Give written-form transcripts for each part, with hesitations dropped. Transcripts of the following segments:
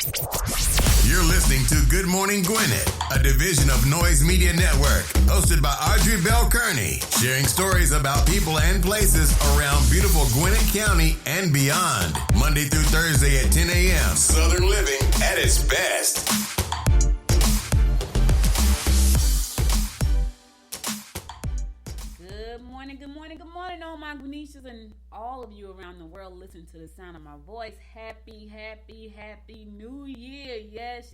You're listening to Good Morning Gwinnett, a division of Noise Media Network, hosted by Audrey Bell Kearney, sharing stories about people and places around beautiful Gwinnett County and beyond. Monday through Thursday at 10 a.m. Southern living at its best. Good morning, all my Gwinnetians and all of you around the world listening to the sound of my voice. Happy New Year. Yes.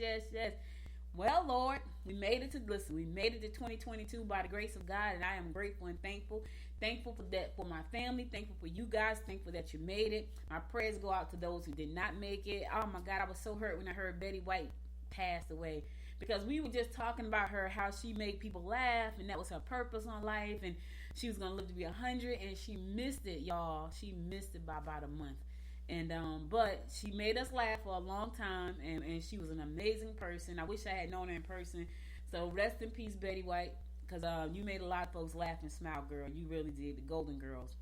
Well, Lord, we made it to 2022 by the grace of God, and I am grateful and thankful. Thankful for that, for my family, thankful for you guys, thankful that you made it. My prayers go out to those who did not make it. Oh my God, I was so hurt when I heard Betty White passed away, because we were just talking about her, how she made people laugh, and that was her purpose on life, and she was going to live to be 100, and she missed it, y'all. She missed it by about a month. And but she made us laugh for a long time, and she was an amazing person. I wish I had known her in person. So rest in peace, Betty White, because you made a lot of folks laugh and smile, girl. You really did, the Golden Girls.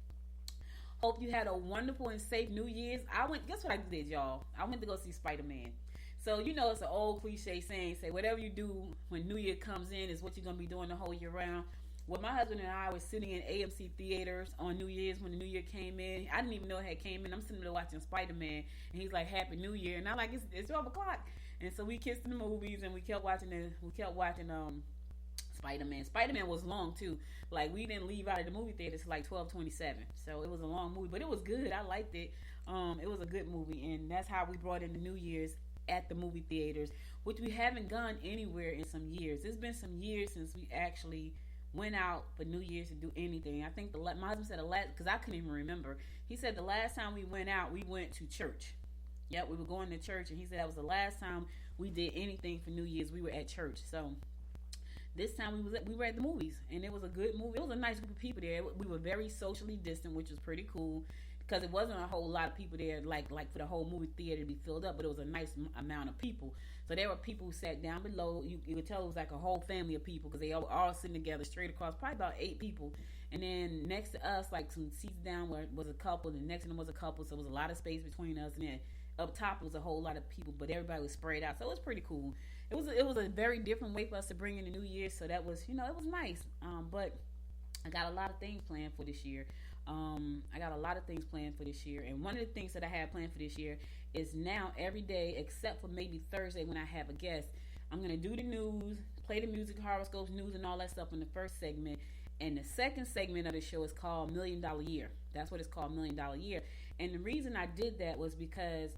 Hope you had a wonderful and safe New Year's. Guess what I did, y'all? I went to go see Spider-Man. So, you know, it's an old cliche saying, say whatever you do when New Year comes in is what you're going to be doing the whole year round. Well, my husband and I were sitting in AMC theaters on New Year's when the New Year came in. I didn't even know it had came in. I'm sitting there watching Spider-Man, and he's like, Happy New Year. And I'm like, it's 12 o'clock. And so we kissed in the movies, and we kept watching Spider-Man. Spider-Man was long, too. Like, we didn't leave out of the movie theater till like 12:27. So it was a long movie, but it was good. I liked it. It was a good movie, and that's how we brought in the New Year's at the movie theaters, which we haven't gone anywhere in some years. It's been some years since we actually went out for New Year's to do anything. I think my husband said because I couldn't even remember. He said the last time we went out, we went to church. Yep, we were going to church, and he said that was the last time we did anything for New Year's. We were at church. So this time we were at the movies, and it was a good movie. It was a nice group of people there. We were very socially distant, which was pretty cool, because it wasn't a whole lot of people there, like for the whole movie theater to be filled up, but it was a nice amount of people. So there were people who sat down below. You could tell it was like a whole family of people, because they all sitting together straight across, probably about 8 people. And then next to us, like some seats down, was a couple, and next to them was a couple, so it was a lot of space between us. And then up top was a whole lot of people, but everybody was spread out, so it was pretty cool. It was a very different way for us to bring in the New Year, so that was, it was nice. But I got a lot of things planned for this year. And one of the things that I have planned for this year is now every day, except for maybe Thursday when I have a guest, I'm going to do the news, play the music, horoscopes, news, and all that stuff in the first segment. And the second segment of the show is called $1 Million Year. That's what it's called, $1 Million Year. And the reason I did that was because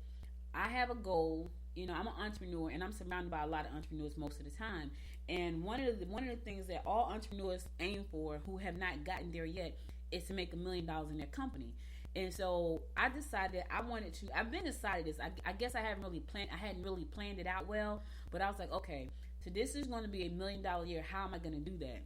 I have a goal. I'm an entrepreneur, and I'm surrounded by a lot of entrepreneurs most of the time. And one of the things that all entrepreneurs aim for, who have not gotten there yet, is to make $1 million in their company. And so I decided I've been decided this. I guess I hadn't really planned it out well, but I was like, okay, so this is going to be $1 million year. How am I going to do that?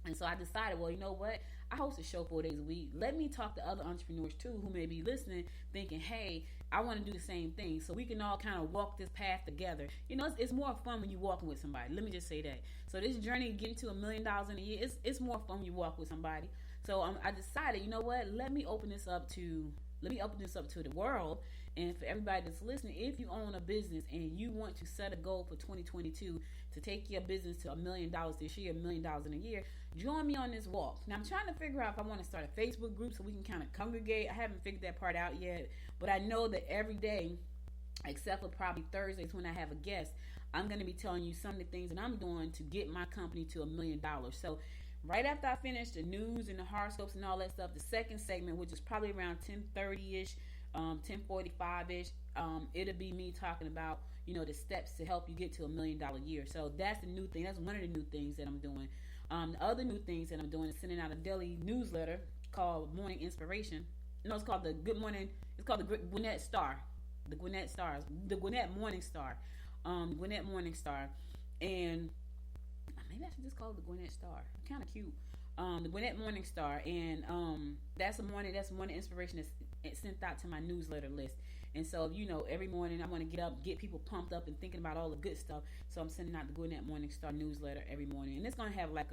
And so I decided, well, you know what? I host a show 4 days a week. Let me talk to other entrepreneurs too, who may be listening, thinking, hey, I want to do the same thing, so we can all kind of walk this path together. It's more fun when you're walking with somebody. Let me just say that. So this journey getting to $1 million in a year, it's more fun when you walk with somebody. So I decided, you know what? Let me open this up to the world, and for everybody that's listening. If you own a business and you want to set a goal for 2022 to take your business to $1 million this year, $1 million in a year, join me on this walk. Now I'm trying to figure out if I want to start a Facebook group so we can kind of congregate. I haven't figured that part out yet, but I know that every day, except for probably Thursdays when I have a guest, I'm going to be telling you some of the things that I'm doing to get my company to $1 million. So right after I finish the news and the horoscopes and all that stuff, the second segment, which is probably around 10:30ish, 10:45ish, it'll be me talking about the steps to help you get to $1 million year. So that's the new thing. That's one of the new things that I'm doing. The other new things that I'm doing is sending out a daily newsletter called Morning Inspiration. It's called the Good Morning. It's called the Gwinnett Star, the Gwinnett Stars, the Gwinnett Morning Star, Gwinnett Morning Star, and maybe I should just call it the Gwinnett Star. Kind of cute. The Gwinnett Morning Star, and that's a morning inspiration that's sent out to my newsletter list. And so, every morning I want to get people pumped up and thinking about all the good stuff. So I'm sending out the Gwinnett Morning Star newsletter every morning, and it's gonna have like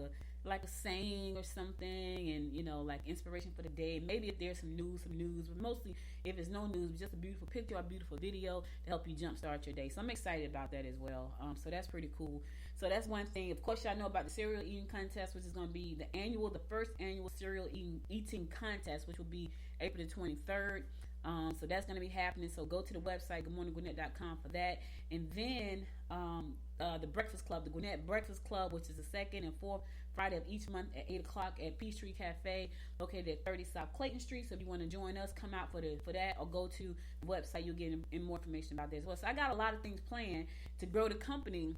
like a saying or something, and like inspiration for the day. Maybe if there's some news, but mostly if it's no news, just a beautiful picture or a beautiful video to help you jumpstart your day. So I'm excited about that as well. So that's pretty cool. So that's one thing. Of course, y'all know about the cereal eating contest, which is going to be the first annual cereal eating contest, which will be April the 23rd. So that's going to be happening. So go to the website, goodmorninggwinnett.com for that. And then the Breakfast Club, the Gwinnett Breakfast Club, which is the second and fourth Friday of each month at 8 o'clock at Peachtree Cafe, located at 30 South Clayton Street. So if you want to join us, come out for that, or go to the website. You'll get more information about that as well. So I got a lot of things planned to grow the company,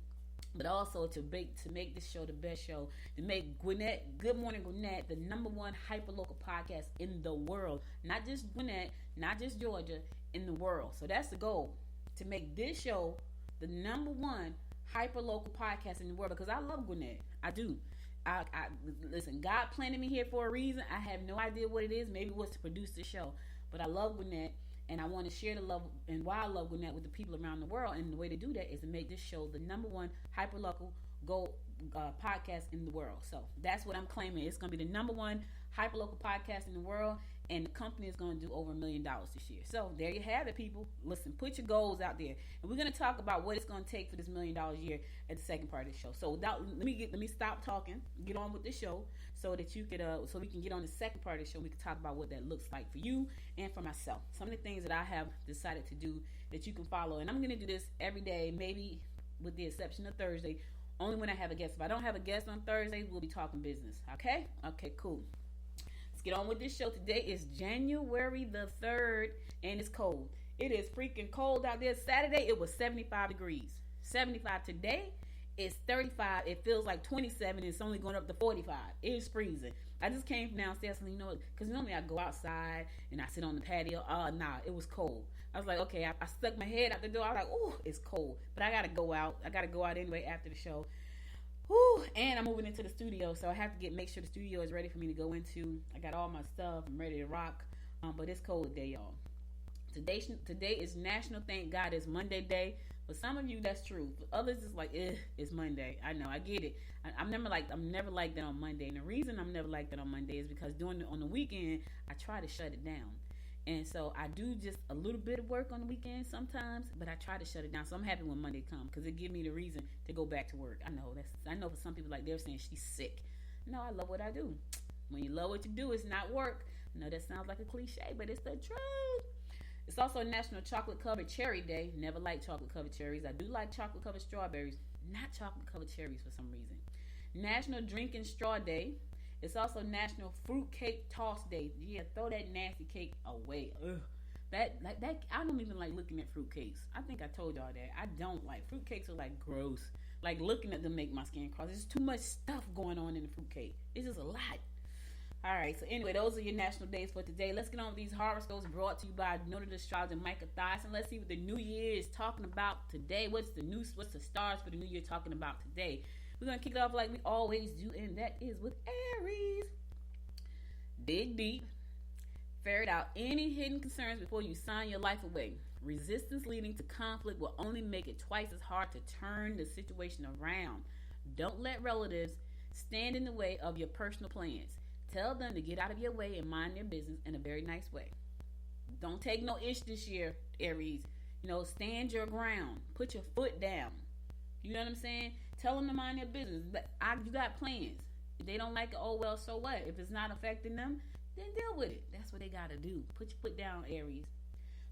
but also to make this show the best show, to make Gwinnett, Good Morning Gwinnett, the #1 hyperlocal podcast in the world. Not just Gwinnett, not just Georgia, in the world. So that's the goal, to make this show the #1 hyperlocal podcast in the world, because I love Gwinnett. I do. I listen, God planted me here for a reason. I have no idea what it is. Maybe it was to produce this show. But I love Gwinnett, and I want to share the love and why I love Gwinnett with the people around the world. And the way to do that is to make this show the #1 hyperlocal podcast in the world. So that's what I'm claiming. It's going to be the #1 hyperlocal podcast in the world, and the company is going to do over $1 million this year. So there you have it, people. Listen, put your goals out there, and we're going to talk about what it's going to take for this $1 million a year at the second part of the show. So let me stop talking, get on with the show, so that you could so we can get on the second part of the show. We can talk about what that looks like for you and for myself. Some of the things that I have decided to do that you can follow, and I'm going to do this every day, maybe with the exception of Thursday, only when I have a guest. If I don't have a guest on Thursday, we'll be talking business. Okay, cool. Let's get on with this show. Today is January the 3rd, and it's cold. It is freaking cold out there. Saturday, it was 75 degrees. 75 today. It's 35. It feels like 27. It's only going up to 45. It is freezing. I just came from downstairs, and because normally I go outside and I sit on the patio. Nah, it was cold. I was like, okay, I stuck my head out the door. I was like, oh, it's cold. But I got to go out. Anyway after the show. Whew, and I'm moving into the studio, so I have to make sure the studio is ready for me to go into. I got all my stuff. I'm ready to rock. But it's cold today, y'all. Today is National Thank God It's Monday Day. For some of you, that's true. For others, it's like, it's Monday. I know, I get it. I'm never like that on Monday. And the reason I'm never like that on Monday is because on the weekend, I try to shut it down. And so I do just a little bit of work on the weekend sometimes, but I try to shut it down. So I'm happy when Monday comes, because it gives me the reason to go back to work. I know for some people, like, they're saying she's sick. No, I love what I do. When you love what you do, it's not work. I know that sounds like a cliche, but it's the truth. It's also National Chocolate Covered Cherry Day. Never liked chocolate covered cherries. I do like chocolate covered strawberries, not chocolate covered cherries for some reason. National Drinking Straw Day. It's also National Fruit Cake Toss Day. Yeah, throw that nasty cake away. Ugh. That I don't even like looking at fruit cakes. I think I told y'all that. I don't like fruit cakes. Are like gross. Like looking at them make my skin crawl. There's too much stuff going on in the fruit cake. It's just a lot. All right. So anyway, those are your national days for today. Let's get on with these horoscopes brought to you by noted astrologer Micah Thyssen. Let's see what the new year is talking about today. What's the stars for the new year talking about today? We're going to kick it off like we always do, and that is with Aries. Dig deep. Ferret out any hidden concerns before you sign your life away. Resistance leading to conflict will only make it twice as hard to turn the situation around. Don't let relatives stand in the way of your personal plans. Tell them to get out of your way and mind their business in a very nice way. Don't take no ish this year, Aries. Stand your ground. Put your foot down. You know what I'm saying? Tell them to mind their business. But you got plans. If they don't like it, oh well, so what? If it's not affecting them, then deal with it. That's what they got to do. Put your foot down, Aries.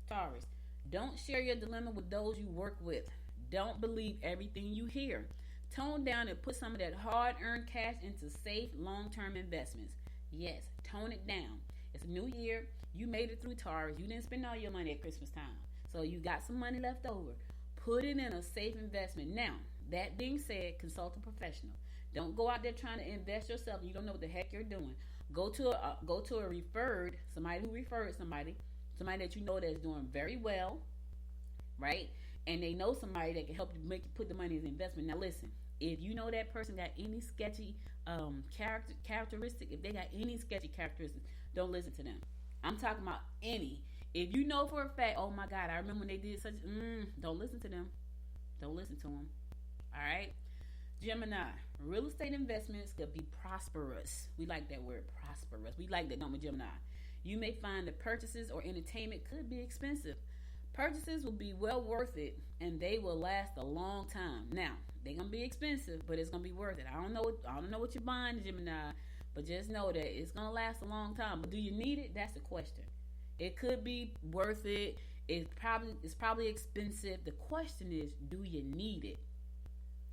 Taurus, don't share your dilemma with those you work with. Don't believe everything you hear. Tone down and put some of that hard-earned cash into safe, long-term investments. Yes, tone it down. It's a new year. You made it through, Taurus. You didn't spend all your money at Christmas time. So you got some money left over. Put it in a safe investment. Now, that being said, consult a professional. Don't go out there trying to invest yourself and you don't know what the heck you're doing. Go to a referred, somebody who referred somebody that you know that's doing very well, right? And they know somebody that can help you put the money in investment. Now listen, if you know that person got any sketchy characteristic, if they got any sketchy characteristics, don't listen to them. I'm talking about any. If you know for a fact, oh my God, I remember when they did such, don't listen to them. Don't listen to them. All right? Gemini, real estate investments could be prosperous. We like that word, prosperous. We like that number, Gemini. You may find that purchases or entertainment could be expensive. Purchases will be well worth it, and they will last a long time. Now, they're gonna be expensive, but it's gonna be worth it. I don't know what you're buying, Gemini, but just know that it's gonna last a long time. But do you need it? That's the question. It could be worth it. It's probably expensive. The question is, do you need it?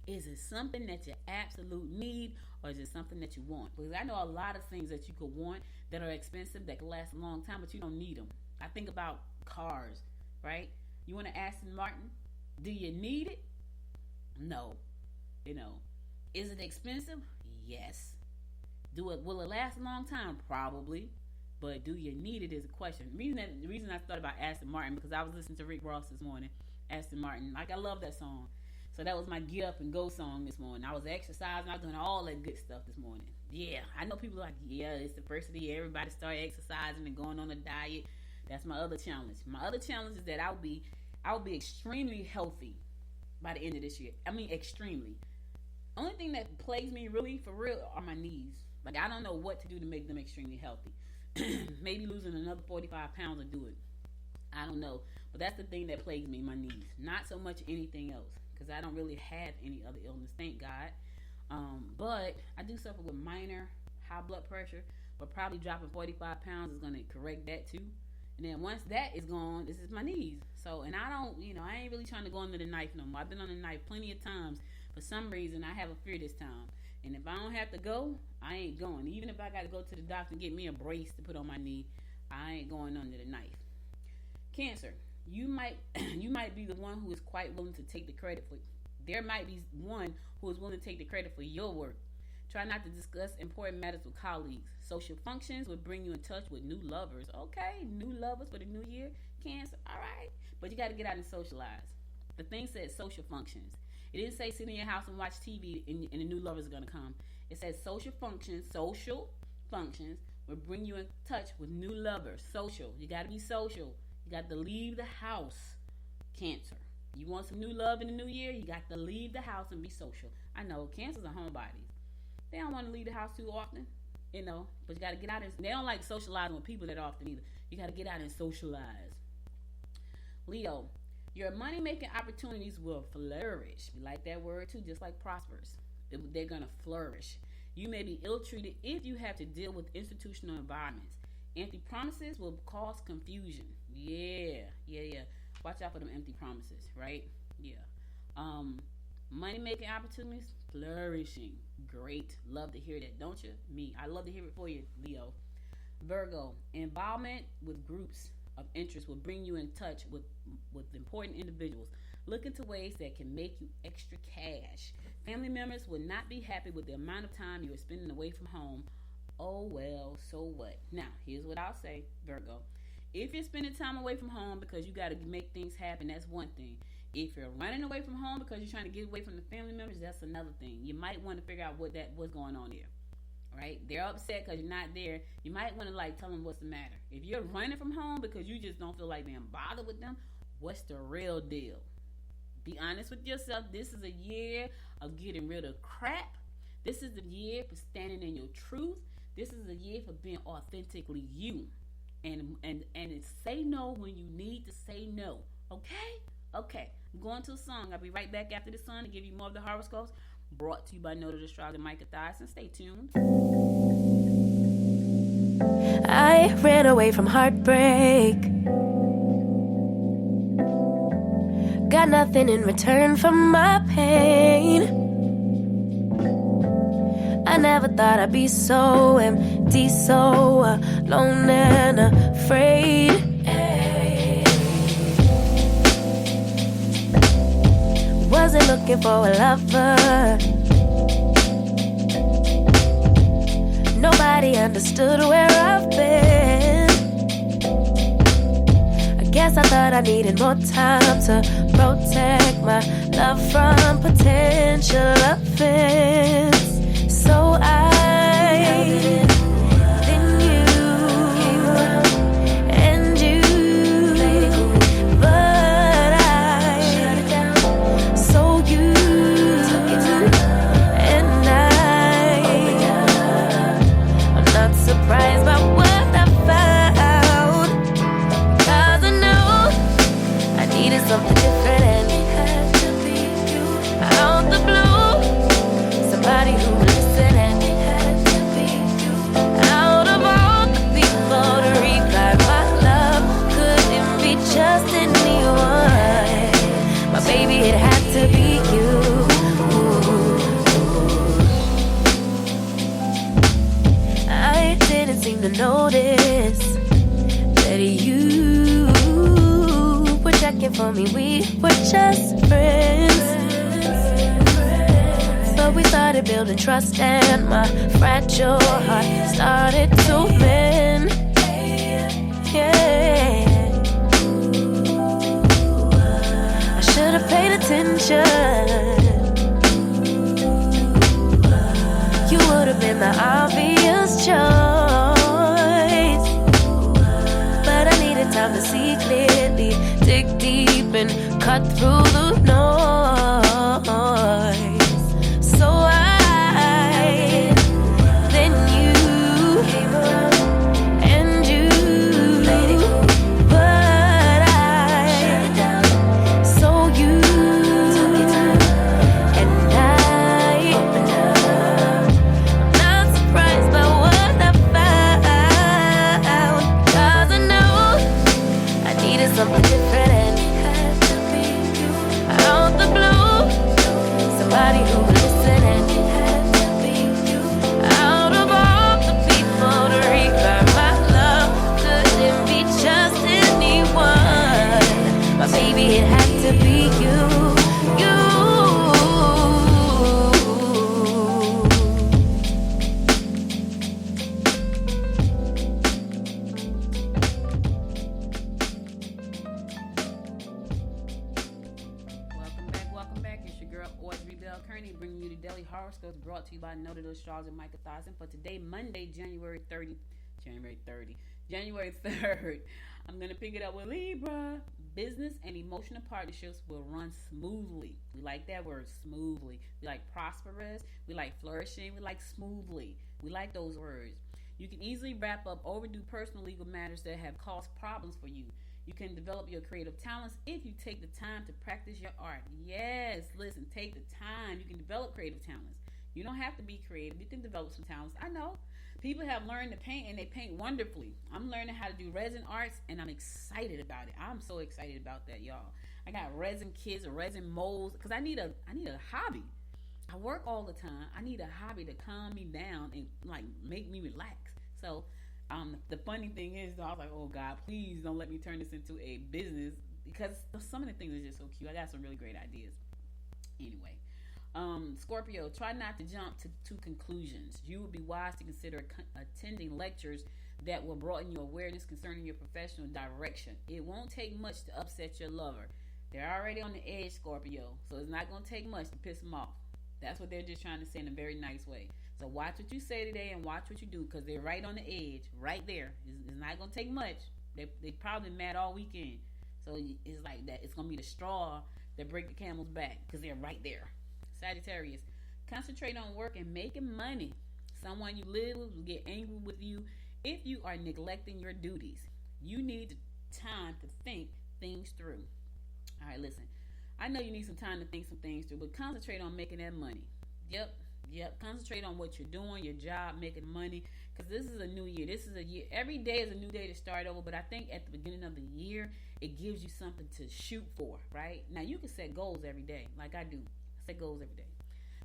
Is it something that you absolute need, or is it something that you want? Because I know a lot of things that you could want that are expensive that can last a long time, but you don't need them. I think about cars, right? You want an Aston Martin? Do you need it? No. Is it expensive? Yes. Will it last a long time? Probably. But do you need it is a question. The reason I thought about Aston Martin, because I was listening to Rick Ross this morning. Aston Martin, like, I love that song. So that was my get up and go song this morning. I was exercising. I was doing all that good stuff this morning. Yeah, I know people are like, yeah, it's the first of the year. Everybody start exercising and going on a diet. That's my other challenge. My other challenge is that I'll be extremely healthy by the end of this year. I mean, extremely. Only thing that plagues me really, for real, are my knees. Like, I don't know what to do to make them extremely healthy. Maybe losing another 45 pounds will do it. I don't know. But that's the thing that plagues me, my knees. Not so much anything else, because I don't really have any other illness, thank God. But I do suffer with minor high blood pressure, but probably dropping 45 pounds is going to correct that too. And then once that is gone, this is my knees. So, and I ain't really trying to go under the knife no more. I've been on the knife plenty of times. For some reason, I have a fear this time. And if I don't have to go, I ain't going. Even if I got to go to the doctor and get me a brace to put on my knee, I ain't going under the knife. Cancer. You might be the one who is quite willing to take the credit for. There might be one who is willing to take the credit for your work. Try not to discuss important matters with colleagues. Social functions will bring you in touch with new lovers. Okay, new lovers for the new year. Cancer, all right. But you got to get out and socialize. The thing said social functions. It didn't say sit in your house and watch TV and the new lovers are going to come. It says social functions will bring you in touch with new lovers. Social. You got to be social. You got to leave the house. Cancer. You want some new love in the new year? You got to leave the house and be social. I know, cancers are homebodies. They don't want to leave the house too often, but you got to get out and they don't like socializing with people that often either. You got to get out and socialize. Leo, your money-making opportunities will flourish. We like that word too, just like prosperous. They're going to flourish. You may be ill-treated if you have to deal with institutional environments. Empty promises will cause confusion. Yeah. Watch out for them empty promises, right? Yeah. Money-making opportunities, flourishing. Great. Love to hear that, don't you? Me. I love to hear it for you, Leo. Virgo, involvement with groups of interest will bring you in touch with important individuals. Look into ways that can make you extra cash. Family members will not be happy with the amount of time you are spending away from home. Oh, well, so what? Now, here's what I'll say, Virgo. If you're spending time away from home because you got to make things happen, that's one thing. If you're running away from home because you're trying to get away from the family members, that's another thing. You might want to figure out what's going on there. Right? They're upset because you're not there. You might want to tell them what's the matter. If you're running from home because you just don't feel like being bothered with them, what's the real deal? Be honest with yourself. This is a year of getting rid of crap. This is the year for standing in your truth. This is a year for being authentically you. And say no when you need to say no. Okay. I'm going to a song. I'll be right back after the song to give you more of the horoscopes. Brought to you by Noted Astrologer Micah Thyssen. Stay tuned. I ran away from heartbreak. Got nothing in return for my pain. I never thought I'd be so empty, so alone and afraid. Wasn't looking for a lover. Nobody understood where I've been. I guess I thought I needed more time to protect my love from potential offense. So I then you came around and you played it cool, but I shut it down. So you took it to were just friends. But we started building trust and my fragile heart started to mend. Yeah, I should have paid attention. You would have been the obvious choice, but I needed time to see clearly, dig deep and cut through the noise. So then you came around and you played it cool, but I shut it down. So you took your time and I opened up. I'm not surprised by what I found, 'cause I know I needed something different and it had to be you. Out the blue, somebody who would listen and it had to be you. Out of all the people to revive my love, couldn't be just anyone. But baby, it had to be you, you. Welcome back. It's your girl Audrey Bell Kearney bringing you the Daily Horoscopes brought to you by Noted Astrologer Micah Thompson. For today, Monday, January 3rd, I'm going to pick it up with Libra. Business and emotional partnerships will run smoothly. We like that word, smoothly. We like prosperous. We like flourishing. We like smoothly. We like those words. You can easily wrap up overdue personal legal matters that have caused problems for you. You can develop your creative talents if you take the time to practice your art. Yes, listen, take the time. You can develop creative talents. You don't have to be creative. You can develop some talents. I know. People have learned to paint and they paint wonderfully. I'm learning how to do resin arts and I'm excited about it. I'm so excited about that, y'all. I got resin kits or resin molds because I need a hobby. I work all the time. I need a hobby to calm me down and like make me relax. So the funny thing is, though, I was like, oh God, please don't let me turn this into a business because some of the things are just so cute. I got some really great ideas. Anyway, Scorpio, try not to jump to conclusions. You would be wise to consider attending lectures that will broaden your awareness concerning your professional direction. It won't take much to upset your lover. They're already on the edge, Scorpio, so it's not going to take much to piss them off. That's what they're just trying to say in a very nice way. So watch what you say today and watch what you do because they're right on the edge, right there. It's not going to take much. They probably mad all weekend. So it's like that. It's going to be the straw that break the camel's back because they're right there. Sagittarius, concentrate on work and making money. Someone you live with will get angry with you if you are neglecting your duties. You need time to think things through. All right, listen. I know you need some time to think some things through, but concentrate on making that money. Yep. Concentrate on what you're doing, your job, making money, because this is a new year. This is a year. Every day is a new day to start over, but I think at the beginning of the year, it gives you something to shoot for, right? Now, you can set goals every day, like I do. I set goals every day.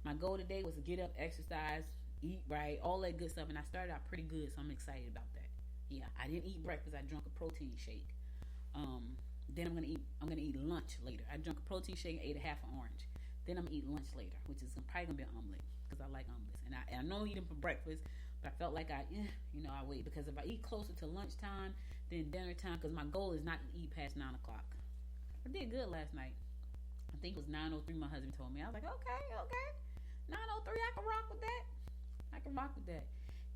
My goal today was to get up, exercise, eat right, all that good stuff, and I started out pretty good, so I'm excited about that. Yeah, I didn't eat breakfast. I drank a protein shake. Then I'm gonna eat lunch later. I drank a protein shake and ate a half an orange. Then I'm gonna eat lunch later, which is probably gonna be an omelet because I like omelets. And I know eating for breakfast, but I felt like I wait because if I eat closer to lunchtime than dinner time, because my goal is not to eat past 9 o'clock. I did good last night. I think it was 9:03. My husband told me. I was like, okay, 9:03. I can rock with that.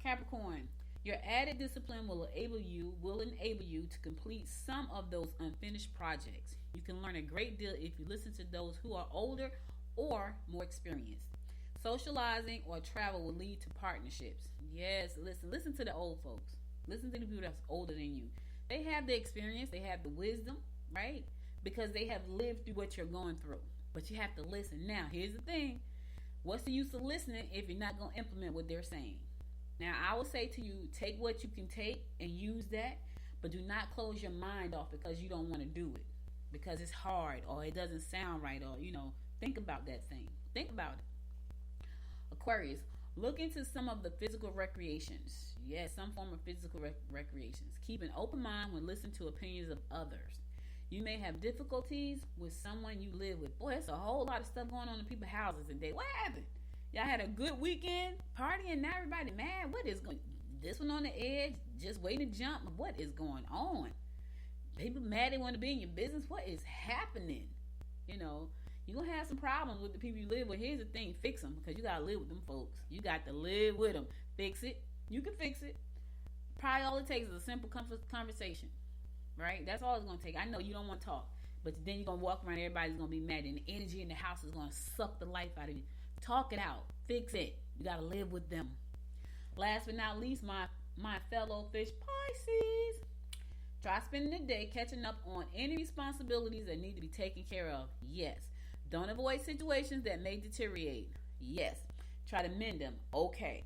Capricorn. Your added discipline will enable you to complete some of those unfinished projects. You can learn a great deal if you listen to those who are older or more experienced. Socializing or travel will lead to partnerships. Yes, listen to the old folks. Listen to the people that's older than you. They have the experience, they have the wisdom, right? Because they have lived through what you're going through. But you have to listen. Now, here's the thing. What's the use of listening if you're not going to implement what they're saying? Now, I will say to you, take what you can take and use that, but do not close your mind off because you don't want to do it, because it's hard or it doesn't sound right, or, think about that thing. Think about it. Aquarius, look into some of the physical recreations. Yes, some form of physical recreations. Keep an open mind when listening to opinions of others. You may have difficulties with someone you live with. Boy, there's a whole lot of stuff going on in people's houses today. What happened? Y'all had a good weekend partying, now everybody mad. What is going? This one on the edge, just waiting to jump. What is going on? People mad they want to be in your business. What is happening? You know, you're going to have some problems with the people you live with. Here's the thing, fix them, because you got to live with them folks. You got to live with them. Fix it. You can fix it. Probably all it takes is a simple conversation, right? That's all it's going to take. I know you don't want to talk, but then you're going to walk around, everybody's going to be mad, and the energy in the house is going to suck the life out of you. Talk it out. Fix it. You got to live with them. Last but not least, my fellow fish Pisces. Try spending the day catching up on any responsibilities that need to be taken care of. Yes. Don't avoid situations that may deteriorate. Yes. Try to mend them. Okay.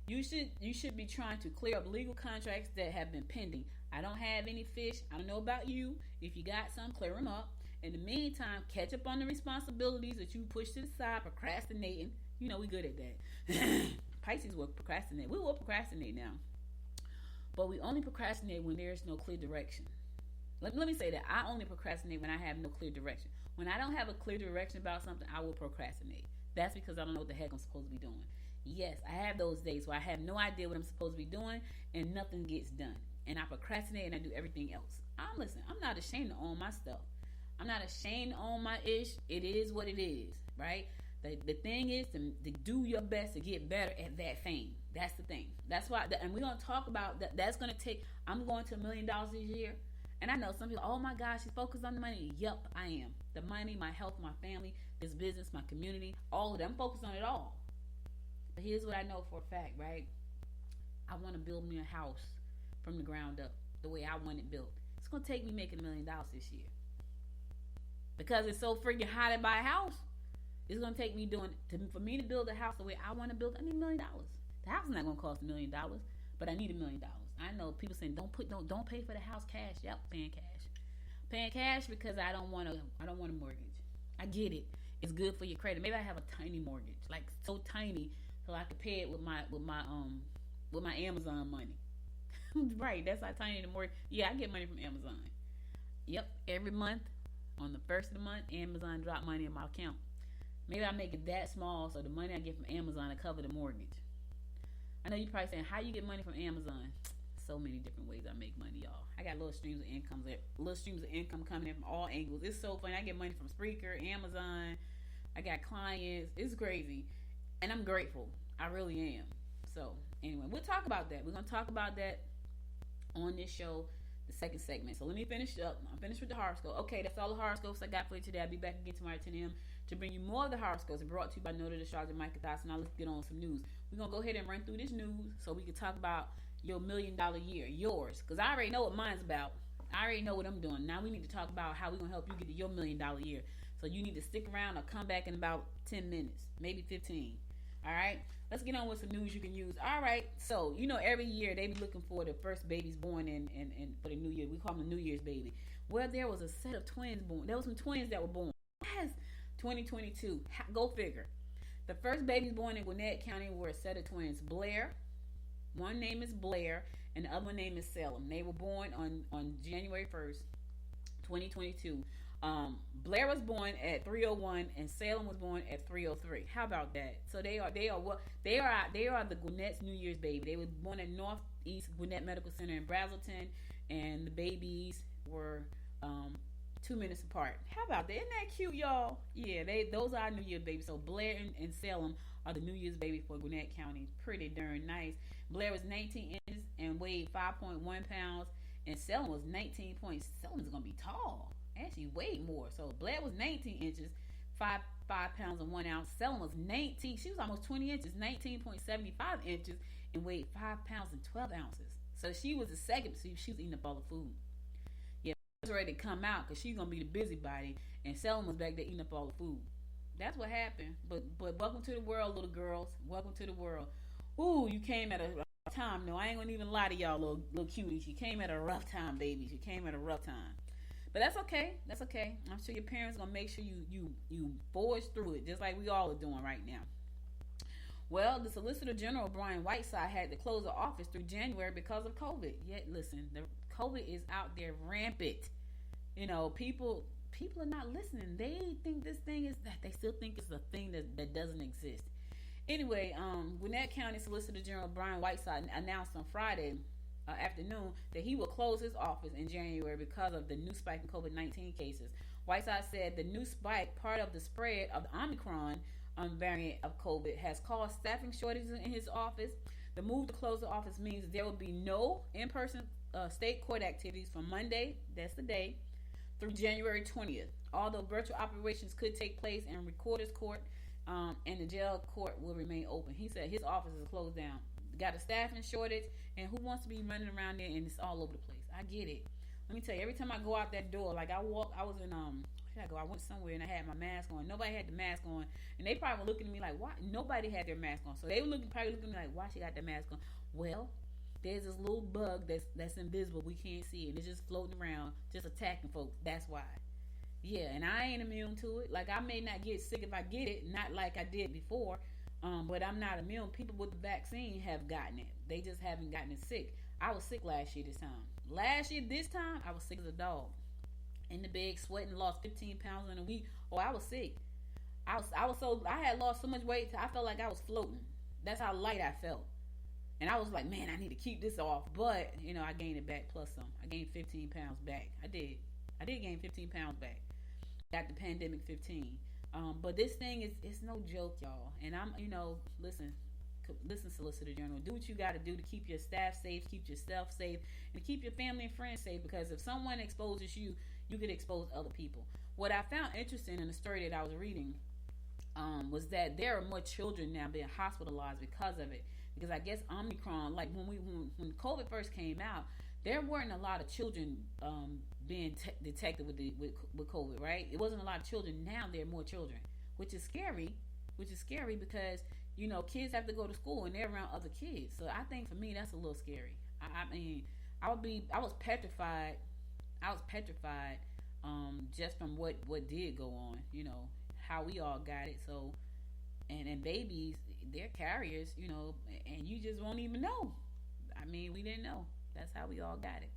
You should be trying to clear up legal contracts that have been pending. I don't have any fish. I don't know about you. If you got some, clear them up. In the meantime, catch up on the responsibilities that you push to the side, procrastinating. You know, we good at that. Pisces will procrastinate. We will procrastinate now. But we only procrastinate when there's no clear direction. Let me say that. I only procrastinate when I have no clear direction. When I don't have a clear direction about something, I will procrastinate. That's because I don't know what the heck I'm supposed to be doing. Yes, I have those days where I have no idea what I'm supposed to be doing and nothing gets done. And I procrastinate and I do everything else. I'm not ashamed to own my stuff. I'm not ashamed to own my ish. It is what it is, right? The thing is to do your best to get better at that thing. That's the thing. That's why, and we're going to talk about that. That's going to take, I'm going to $1 million this year. And I know some people, oh my gosh, she's focused on the money. Yup, I am. The money, my health, my family, this business, my community, all of them. I'm focused on it all. But here's what I know for a fact, right? I want to build me a house from the ground up, the way I want it built. It's going to take me making $1 million this year. Because it's so freaking hot to buy a house. It's going to take me for me to build a house the way I want to build it, I need $1 million. The house is not going to cost $1 million, but I need $1 million. I know people saying don't pay for the house cash. Yep, paying cash because I don't want a mortgage. I get it. It's good for your credit. Maybe I have a tiny mortgage, like so tiny, so I can pay it with my Amazon money. Right, that's how tiny the mortgage. Yeah, I get money from Amazon. Yep, every month on the first of the month, Amazon drop money in my account. Maybe I make it that small so the money I get from Amazon to cover the mortgage. I know you're probably saying, how you get money from Amazon? So many different ways I make money, y'all. I got little streams of income coming in from all angles. It's so funny. I get money from Spreaker, Amazon. I got clients. It's crazy. And I'm grateful. I really am. So, anyway, we'll talk about that. We're going to talk about that on this show, the second segment. So, let me finish up. I'm finished with the horoscope. Okay, that's all the horoscopes I got for you today. I'll be back again tomorrow at 10 a.m. to bring you more of the horoscopes brought to you by Noted Astrologer Micah Thoughts. Now, let's get on some news. We're going to go ahead and run through this news so we can talk about your $1 million year, yours. Because I already know what mine's about. I already know what I'm doing. Now we need to talk about how we're going to help you get to your $1 million year. So you need to stick around or come back in about 10 minutes, maybe 15. All right? Let's get on with some news you can use. All right. So, you know, every year they be looking for the first babies born in for the new year. We call them the New Year's baby. Well, there was a set of twins born. There was some twins that were born. Yes. 2022. Go figure. The first babies born in Gwinnett County were a set of twins. Blair. One name is Blair, and the other one name is Salem. They were born on January 1st, 2022. Blair was born at 3:01, and Salem was born at 3:03. How about that? So they are the Gwinnett's New Year's baby. They were born at Northeast Gwinnett Medical Center in Brazelton, and the babies were 2 minutes apart. How about that? Isn't that cute, y'all? Yeah, those are our New Year's babies. So Blair and Salem are the New Year's baby for Gwinnett County. Pretty darn nice. Blair was 19 inches and weighed 5.1 pounds, and Salem was 19 points. Salem's gonna be tall. Actually, weighed more. So Blair was 19 inches, 5 pounds and 1 ounce. Salem was 19. She was almost 20 inches, 19.75 inches, and weighed 5 pounds and 12 ounces. So she was the second. So she was eating up all the food. Yeah, she was ready to come out because she's gonna be the busybody, and Salem was back there eating up all the food. That's what happened. But welcome to the world, little girls. Welcome to the world. Ooh, you came at a rough time. No, I ain't gonna even lie to y'all, little cuties. You came at a rough time, babies. You came at a rough time. But that's okay. That's okay. I'm sure your parents gonna make sure you forge through it, just like we all are doing right now. Well, the Solicitor General, Brian Whiteside, had to close the office through January because of COVID. Yet, listen, the COVID is out there rampant. People are not listening. They think this thing is that they still think it's a thing that doesn't exist. Anyway, Gwinnett County Solicitor General Brian Whiteside announced on Friday afternoon that he will close his office in January because of the new spike in COVID-19 cases. Whiteside said the new spike, part of the spread of the Omicron variant of COVID, has caused staffing shortages in his office. The move to close the office means there will be no in-person state court activities from Monday, that's the day, through January 20th. Although virtual operations could take place in Recorder's Court and the jail court will remain open. He said his office is closed down. Got a staffing shortage, and who wants to be running around there and it's all over the place? I get it. Let me tell you, every time I go out that door, like I was in I went somewhere and I had my mask on. Nobody had the mask on, and they probably were looking at me like, why? Nobody had their mask on, so they were probably looking at me like, why she got that mask on? Well, there's this little bug that's invisible, we can't see it, and it's just floating around, just attacking folks. That's why. Yeah, and I ain't immune to it. Like, I may not get sick if I get it, not like I did before, but I'm not immune. People with the vaccine have gotten it. They just haven't gotten it sick. I was sick last year this time. This time, I was sick as a dog. In the bed, sweating, lost 15 pounds in a week. Oh, I was sick. I had lost so much weight, I felt like I was floating. That's how light I felt. And I was like, man, I need to keep this off. But, I gained it back plus some. I gained 15 pounds back. I did gain 15 pounds back. Got the pandemic 15. But this thing it's no joke, y'all. And I'm, listen, Solicitor General, do what you got to do to keep your staff safe, keep yourself safe, and keep your family and friends safe. Because if someone exposes you, you could expose other people. What I found interesting in the story that I was reading was that there are more children now being hospitalized because of it. Because I guess Omicron, like when COVID first came out, there weren't a lot of children being detected with COVID, right? It wasn't a lot of children. Now there are more children, which is scary because kids have to go to school and they're around other kids. So I think for me that's a little scary. I was petrified just from what did go on, how we all got it. So and babies, they're carriers, and you just won't even know. We didn't know. That's how we all got it.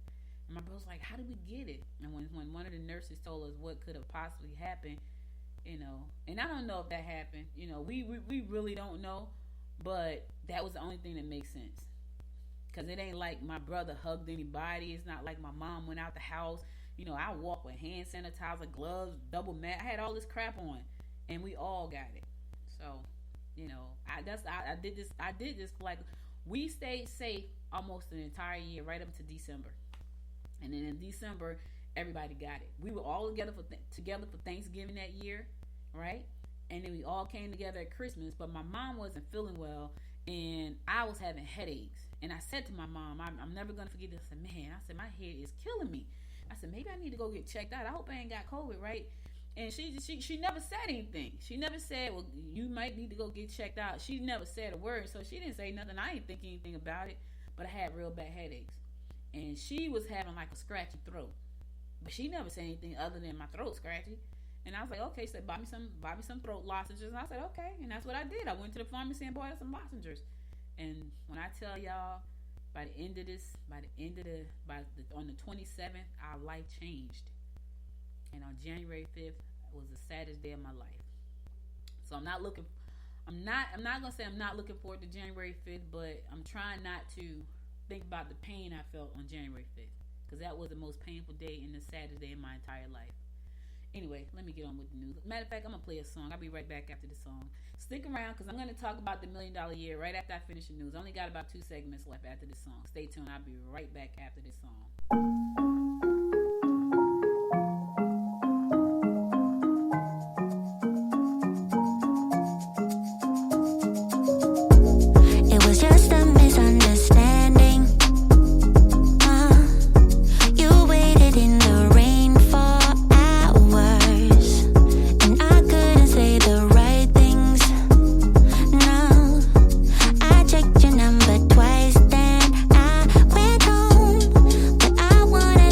And my brother's like, how did we get it? And when one of the nurses told us what could have possibly happened, and I don't know if that happened, we really don't know, but that was the only thing that makes sense. Because it ain't like my brother hugged anybody. It's not like my mom went out the house. I walk with hand sanitizer, gloves, double mask. I had all this crap on, and we all got it. So, I did this like we stayed safe almost an entire year, right up to December, and then in December everybody got it. We were all together for Thanksgiving that year, right? And then we all came together at Christmas. But my mom wasn't feeling well, and I was having headaches. And I said to my mom, I'm never gonna forget this. I said, my head is killing me. I said, maybe I need to go get checked out. I hope I ain't got COVID, right? And she never said anything. She never said, well, you might need to go get checked out. She never said a word, so she didn't say nothing. I didn't think anything about it, but I had real bad headaches. And she was having like a scratchy throat, but she never said anything other than my throat scratchy. And I was like, okay, so buy me some throat lozenges. And I said, okay, and that's what I did. I went to the pharmacy and bought some lozenges. And when I tell y'all, on the 27th, our life changed. And on January 5th was the saddest day of my life. So I'm not gonna say I'm not looking forward to January 5th, but I'm trying not to think about the pain I felt on January 5th, because that was the most painful day and the saddest day of my entire life. Anyway, let me get on with the news. Matter of fact, I'm gonna play a song. I'll be right back after the song. Stick around, because I'm gonna talk about the $1 Million Year right after I finish the news. I only got about 2 segments left after this song. Stay tuned. I'll be right back after this song. Your number twice, then I went home, but I wanted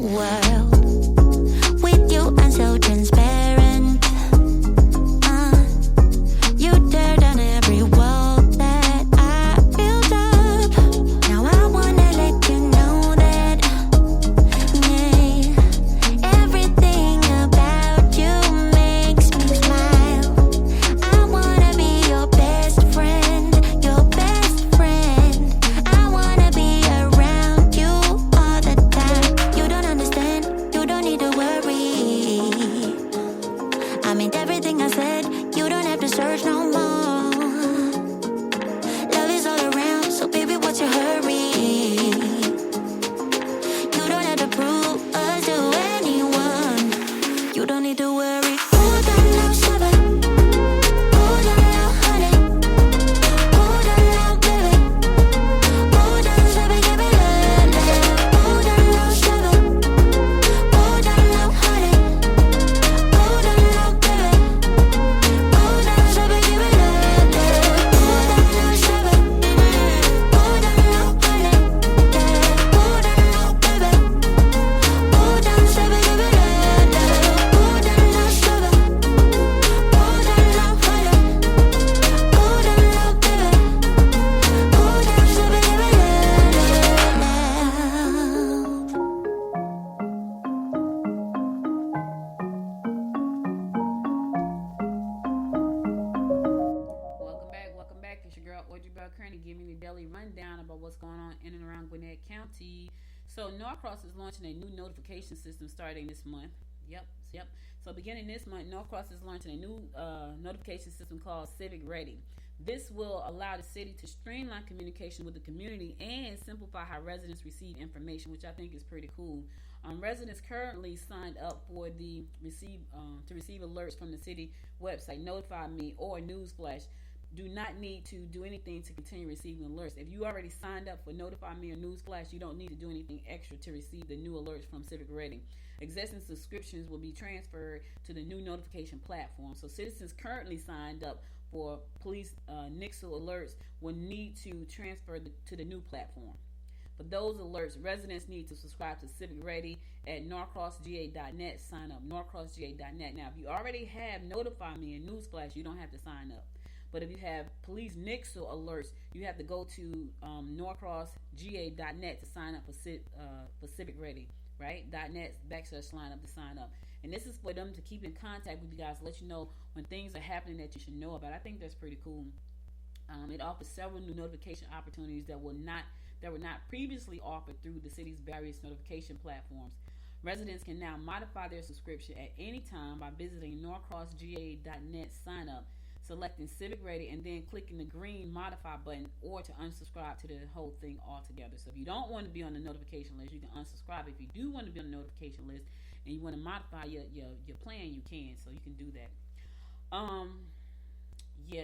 world. With you, I'm so transparent. You tear down every wall that I built up. Now I wanna let you know that, yeah, everything about you makes me smile. I wanna be your best friend, your best friend. I wanna be around you all the time. You don't understand, you don't need to worry. I meant everything I said, you don't have to search no more. Love is all around, so baby, what's your hurry? You don't have to prove us to anyone. You don't need to worry. Hold on now, seven. Hold on now, honey. Hold on now, baby. Hold on, seven, give me love, love. Hold on now, seven. Hold on now, honey. Hold on now, baby. Hold on, seven, give me love, love. Hold on now, seven. Hold on now, honey. Yeah. Hold on now, baby. Hold on, seven, give me love, love. Hold on now, seven. Hold on now, honey. Hold on now, baby. Hold on, seven, give me Welcome back. It's your girl Audrey Bell Kearney giving you the daily rundown about what's going on in and around Gwinnett County. So Norcross is launching a new notification system starting this month. Yep. So beginning this month, Norcross is launching a new notification system called Civic Ready. This will allow the city to streamline communication with the community and simplify how residents receive information, which I think is pretty cool. Residents currently signed up for the receive alerts from the city website, Notify Me or Newsflash. Do not need to do anything to continue receiving alerts. If you already signed up for Notify Me or Newsflash, you don't need to do anything extra to receive the new alerts from Civic Ready. Existing subscriptions will be transferred to the new notification platform. So citizens currently signed up for police NICSO alerts will need to transfer to the new platform. For those alerts, residents need to subscribe to Civic Ready at norcrossga.net. Sign up, norcrossga.net. Now, if you already have Notify Me and Newsflash, you don't have to sign up. But if you have police NICSO alerts, you have to go to norcrossga.net to sign up for Civic Ready, right? .net /sign up to sign up. And this is for them to keep in contact with you guys, let you know when things are happening that you should know about. I think that's pretty cool. It offers several new notification opportunities that were not previously offered through the city's various notification platforms. Residents can now modify their subscription at any time by visiting norcrossga.net sign up, selecting Civic Ready, and then clicking the green modify button, or to unsubscribe to the whole thing altogether. So if you don't want to be on the notification list, you can unsubscribe. If you do want to be on the notification list and you want to modify your plan, you can. So you can do that.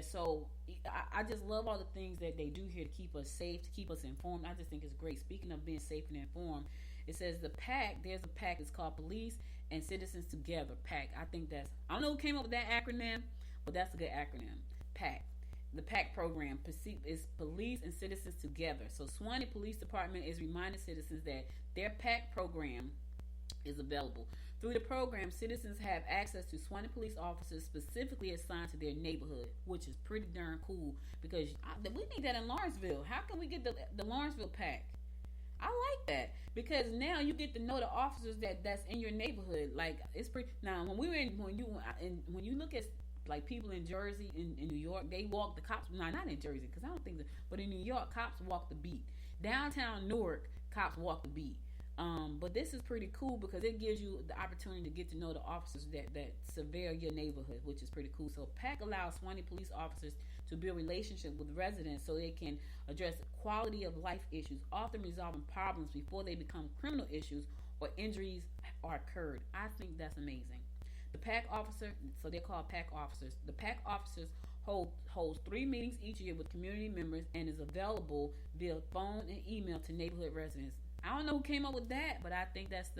So I just love all the things that they do here to keep us safe, to keep us informed. I just think it's great. Speaking of being safe and informed, it says there's a PAC, it's called Police and Citizens Together, PAC. I don't know who came up with that acronym, but that's a good acronym, PAC. The PAC program is Police and Citizens Together. So Suwanee Police Department is reminding citizens that their PAC program is available. Through the program, citizens have access to Suwanee police officers specifically assigned to their neighborhood, which is pretty darn cool, because we need that in Lawrenceville. How can we get the Lawrenceville PAC? I like that, because now you get to know the officers that's in your neighborhood. Like, it's pretty. Now, when you look at like people in Jersey, in New York, they walk the cops. No, not in Jersey, because I don't think that. But in New York, cops walk the beat. Downtown Newark, cops walk the beat. But this is pretty cool because it gives you the opportunity to get to know the officers that surveil your neighborhood, which is pretty cool. So PAC allows Suwanee police officers to build relationships with residents so they can address quality of life issues, often resolving problems before they become criminal issues or injuries are occurred. I think that's amazing. The PAC officer, so they're called PAC officers. The PAC officers holds 3 meetings each year with community members and is available via phone and email to neighborhood residents. I don't know who came up with that, but I think that's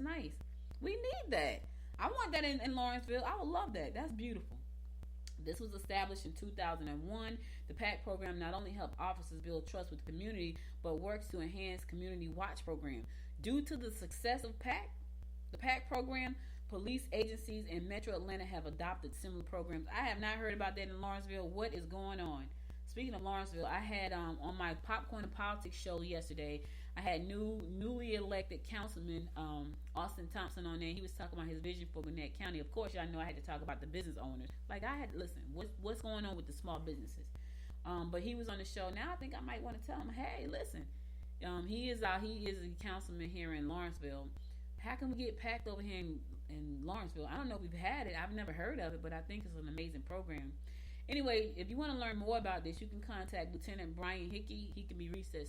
nice. We need that. I want that in Lawrenceville. I would love that. That's beautiful. This was established in 2001. The PAC program not only helps officers build trust with the community, but works to enhance community watch program. Due to the success of the PAC program, police agencies in Metro Atlanta have adopted similar programs. I have not heard about that in Lawrenceville. What is going on? Speaking of Lawrenceville, I had on my Popcorn and Politics show yesterday, I had newly elected councilman Austin Thompson on there. He was talking about his vision for Gwinnett County. Of course, y'all know I had to talk about the business owners. Like, I had to listen, what's going on with the small businesses? But he was on the show. Now I think I might want to tell him, hey, listen, he is a councilman here in Lawrenceville. How can we get packed over here in Lawrenceville? I don't know if we've had it. I've never heard of it, but I think it's an amazing program. Anyway, if you want to learn more about this, you can contact Lieutenant Brian Hickey. He can be reached at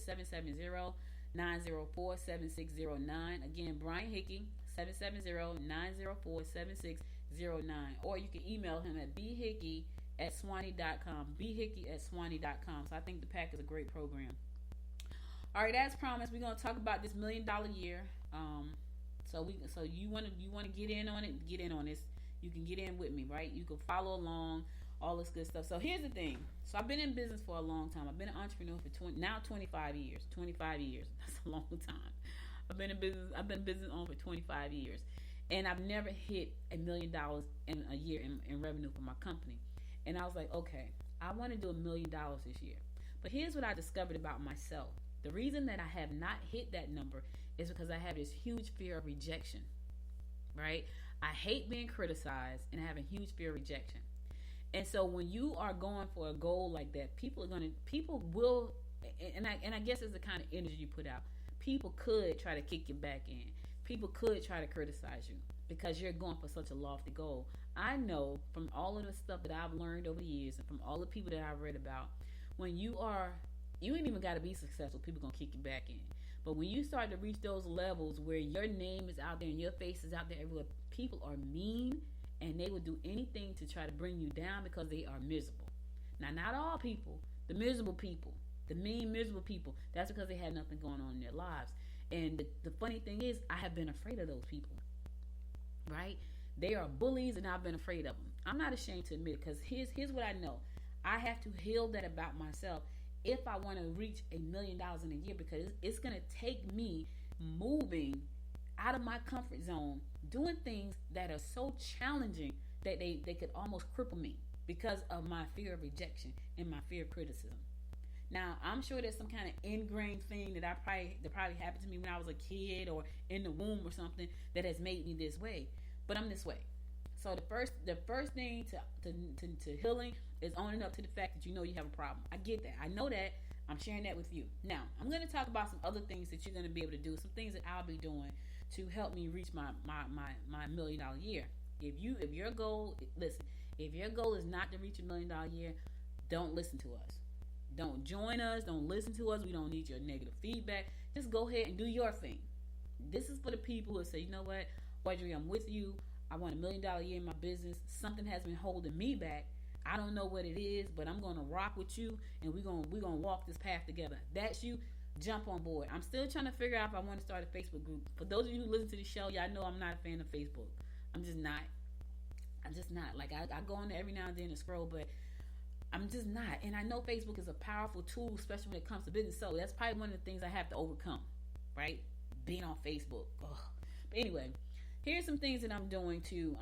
770-904-7609. Again, Brian Hickey, 770-904-7609. Or you can email him at bhickey@swanee.com. bhickey@swanee.com. So I think the PAC is a great program. All right, as promised, we're going to talk about this $1 million year. So you want to get in on it, get in on this. You can get in with me, right? You can follow along, all this good stuff. So here's the thing. So I've been in business for a long time. I've been an entrepreneur for 25 years. 25 years. That's a long time. I've been in business on for 25 years. And I've never hit $1 million in a year in revenue for my company. And I was like, okay, I want to do $1 million this year. But here's what I discovered about myself. The reason that I have not hit that number is because I have this huge fear of rejection, right? I hate being criticized, and I have a huge fear of rejection. And so when you are going for a goal like that, people will, and I guess it's the kind of energy you put out. People could try to kick you back in. People could try to criticize you because you're going for such a lofty goal. I know from all of the stuff that I've learned over the years and from all the people that I've read about, when you ain't even got to be successful. People going to kick you back in. But when you start to reach those levels where your name is out there and your face is out there everywhere, people are mean and they will do anything to try to bring you down because they are miserable. Now, not all people, the miserable people, the mean, miserable people, that's because they had nothing going on in their lives. And the funny thing is, I have been afraid of those people, right? They are bullies and I've been afraid of them. I'm not ashamed to admit it because here's what I know. I have to heal that about myself if I want to reach $1 million in a year, because it's going to take me moving out of my comfort zone, doing things that are so challenging that they could almost cripple me because of my fear of rejection and my fear of criticism. Now, I'm sure there's some kind of ingrained thing that probably happened to me when I was a kid or in the womb or something that has made me this way. But I'm this way. So the first thing to healing is owning up to the fact that you know you have a problem. I get that. I know that. I'm sharing that with you. Now, I'm going to talk about some other things that you're going to be able to do, some things that I'll be doing to help me reach my $1 million year. If your goal is not to reach $1 million year, don't listen to us. Don't join us. Don't listen to us. We don't need your negative feedback. Just go ahead and do your thing. This is for the people who say, you know what, Audrey, I'm with you. I want $1 million year in my business. Something has been holding me back. I don't know what it is, but I'm gonna rock with you, and we're gonna walk this path together. That's you. Jump on board. I'm still trying to figure out if I want to start a Facebook group. For those of you who listen to the show, y'all know I'm not a fan of Facebook. I'm just not. Like I go on there every now and then and scroll, but I'm just not. And I know Facebook is a powerful tool, especially when it comes to business. So that's probably one of the things I have to overcome, right? Being on Facebook. Ugh. But anyway, here's some things that I'm doing to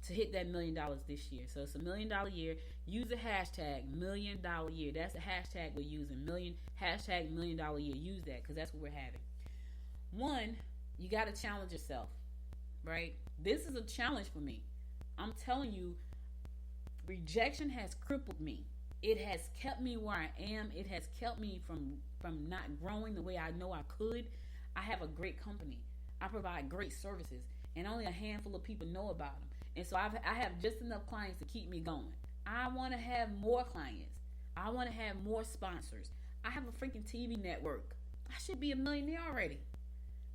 hit that $1 million this year. So it's $1 million year. Use the hashtag $1 million year. That's the hashtag we're using. Hashtag $1 million year. Use that because that's what we're having. One, you got to challenge yourself, right? This is a challenge for me. I'm telling you, rejection has crippled me. It has kept me where I am. It has kept me from not growing the way I know I could. I have a great company. I provide great services, and only a handful of people know about them. And so I have just enough clients to keep me going. I want to have more clients. I want to have more sponsors. I have a freaking TV network. I should be a millionaire already,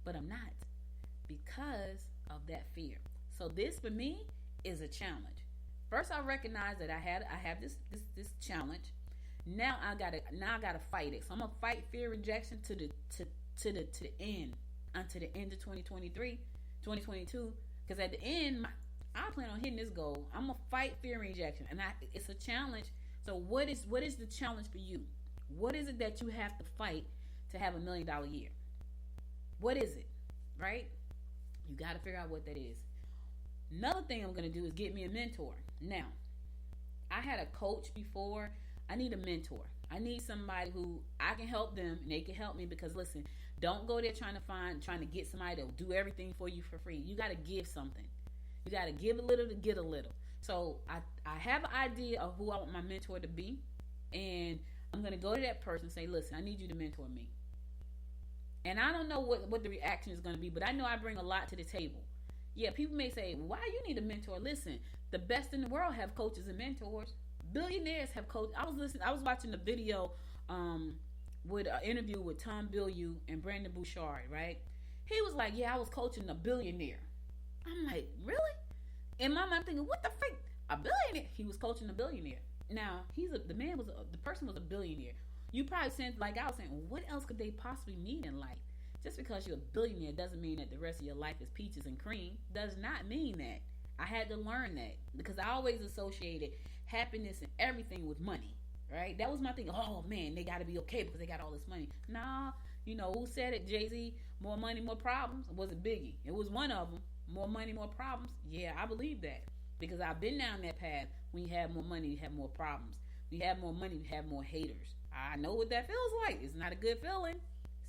but I'm not because of that fear. So this for me is a challenge. First, I recognize that I have this challenge. Now I gotta fight it. So I'm gonna fight fear, rejection to the end, until the end of 2022. Because at the end, I plan on hitting this goal. I'm gonna fight fear and rejection, and it's a challenge. So what is the challenge for you? What is it that you have to fight to have $1 million year? What is it? Right? You got to figure out what that is. Another thing I'm going to do is get me a mentor. Now, I had a coach before. I need a mentor. I need somebody who I can help them and they can help me, because listen, don't go there trying to get somebody to do everything for you for free. You got to give something. You got to give a little to get a little. So I have an idea of who I want my mentor to be, and I'm going to go to that person and say, listen, I need you to mentor me. And I don't know what the reaction is going to be, but I know I bring a lot to the table. Yeah, people may say, why you need a mentor? Listen, the best in the world have coaches and mentors. Billionaires have coaches. I was watching a video with an interview with Tom Bilyeu and Brandon Bouchard, right? He was like, yeah, I was coaching a billionaire. I'm like, really? In my mind, I'm thinking, what the freak? A billionaire? He was coaching a billionaire. Now, the person was a billionaire. You probably saying, like I was saying, what else could they possibly need in life? Just because you're a billionaire doesn't mean that the rest of your life is peaches and cream. Does not mean that. I had to learn that, because I always associated happiness and everything with money, right? That was my thing. Oh man, they got to be okay because they got all this money. Nah, you know who said it? Jay-Z. More money, more problems. It wasn't Biggie. It was one of them. More money, more problems. Yeah, I believe that, because I've been down that path. When you have more money, you have more problems. When you have more money, you have more haters. I know what that feels like. It's not a good feeling.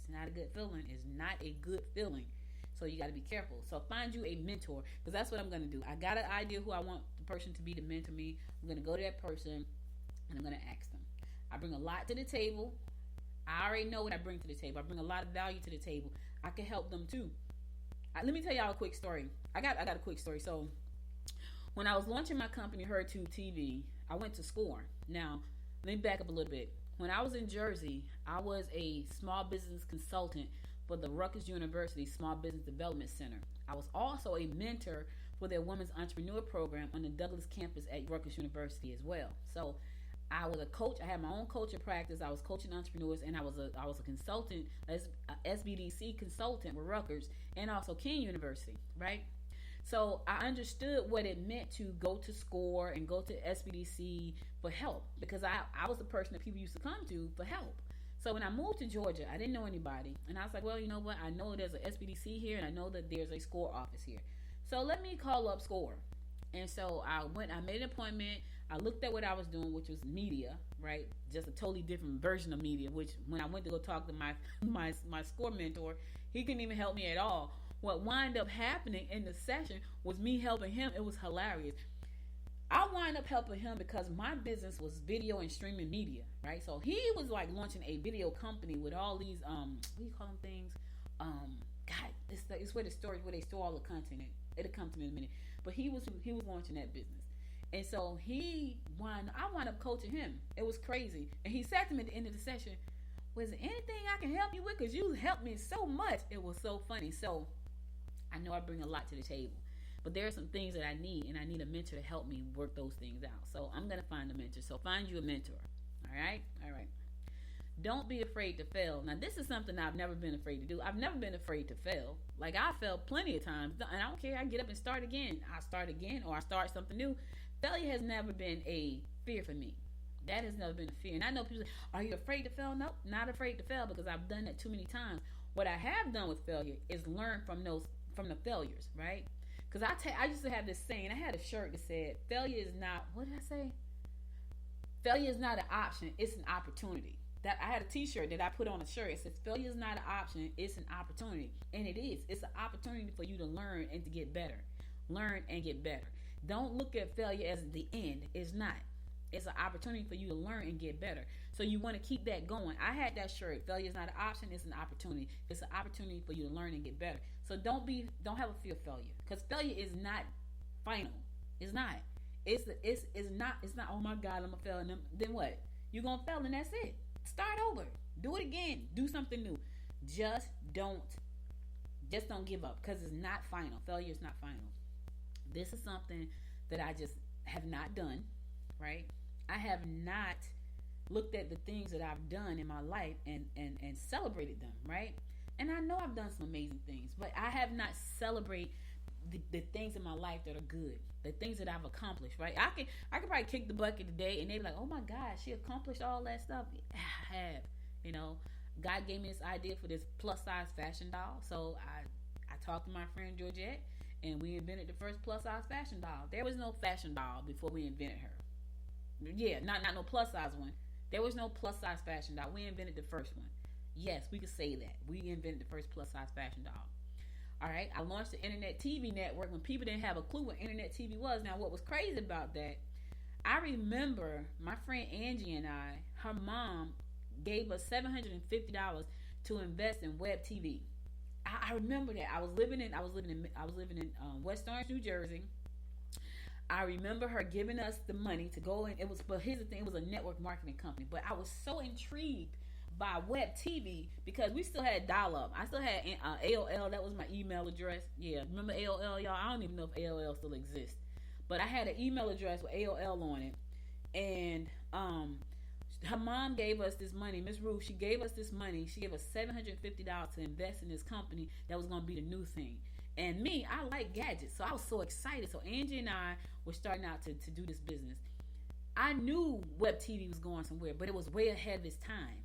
It's not a good feeling. It's not a good feeling. So you got to be careful. So find you a mentor, because that's what I'm going to do. I got an idea who I want the person to be to mentor me. I'm going to go to that person and I'm going to ask them. I bring a lot to the table. I already know what I bring to the table. I bring a lot of value to the table. I can help them too. Let me tell y'all a quick story. I got a quick story. So when I was launching my company, Her2 TV, I went to SCORE. Now, let me back up a little bit. When I was in Jersey, I was a small business consultant for the Rutgers University Small Business Development Center. I was also a mentor for their Women's Entrepreneur Program on the Douglas campus at Rutgers University as well. So I was a coach. I had my own coaching practice. I was coaching entrepreneurs, and I was a consultant, SBDC consultant with Rutgers and also King University, right? So I understood what it meant to go to SCORE and go to SBDC for help, because I was the person that people used to come to for help. So when I moved to Georgia, I didn't know anybody. And I was like, well, you know what? I know there's an SBDC here, and I know that there's a SCORE office here. So let me call up SCORE. And so I made an appointment. I looked at what I was doing, which was media, right? Just a totally different version of media, which when I went to go talk to my SCORE mentor, he couldn't even help me at all. What wound up happening in the session was me helping him. It was hilarious. I wound up helping him because my business was video and streaming media, right? So he was like launching a video company with all these what do you call them things? God, it's where they store all the content. It'll come to me in a minute. But he was launching that business, and so I wound up coaching him. It was crazy, and he said to me at the end of the session, "Was there anything I can help you with? Because you helped me so much." It was so funny. So I know I bring a lot to the table. But there are some things that I need, and I need a mentor to help me work those things out. So I'm going to find a mentor. So find you a mentor. All right? All right. Don't be afraid to fail. Now, this is something I've never been afraid to do. I've never been afraid to fail. Like, I failed plenty of times, and I don't care. I get up and start again. I start again, or I start something new. Failure has never been a fear for me. That has never been a fear. And I know people say, are you afraid to fail? No, not afraid to fail, because I've done that too many times. What I have done with failure is learn from the failures, right? Because I used to have this saying. I had a shirt that said, failure is not, what did I say? Failure is not an option, it's an opportunity. That I had a t-shirt that I put on a shirt. It says, failure is not an option, it's an opportunity. And it is. It's an opportunity for you to learn and to get better. Learn and get better. Don't look at failure as the end. It's not. It's an opportunity for you to learn and get better. So you want to keep that going. I had that shirt. Failure is not an option, it's an opportunity. It's an opportunity for you to learn and get better. So don't have a fear of failure. Because failure is not final. It's not. It's not, oh my God, I'm gonna fail. And then what? You're gonna fail and that's it. Start over. Do it again. Do something new. Just don't give up, because it's not final. Failure is not final. This is something that I just have not done, right? I have not looked at the things that I've done in my life and celebrated them, right? And I know I've done some amazing things, but I have not celebrated the things in my life that are good, the things that I've accomplished, right? I could probably kick the bucket today and they'd be like, oh my God, she accomplished all that stuff. I have, God gave me this idea for this plus size fashion doll. So I talked to my friend Georgette, and we invented the first plus size fashion doll. There was no fashion doll before we invented her. Yeah, not no plus size one. There was no plus size fashion doll. We invented the first one. Yes, we could say that. We invented the first plus size fashion doll. All right, I launched the internet TV network when people didn't have a clue what internet TV was. Now, what was crazy about that, I remember my friend Angie and her mom gave us $750 to invest in web TV. I remember that. I was living in West Orange, New Jersey. I remember her giving us the money to go in. But here's the thing: it was a network marketing company. But I was so intrigued by web TV because we still had dial-up. I still had AOL. That was my email address. Yeah, remember AOL, y'all? I don't even know if AOL still exists. But I had an email address with AOL on it, and her mom gave us this money. Miss Ruth, she gave us this money. She gave us $750 to invest in this company that was going to be the new thing. And me, I like gadgets, so I was so excited. So Angie and I were starting out to do this business. I knew web TV was going somewhere, but it was way ahead of its time.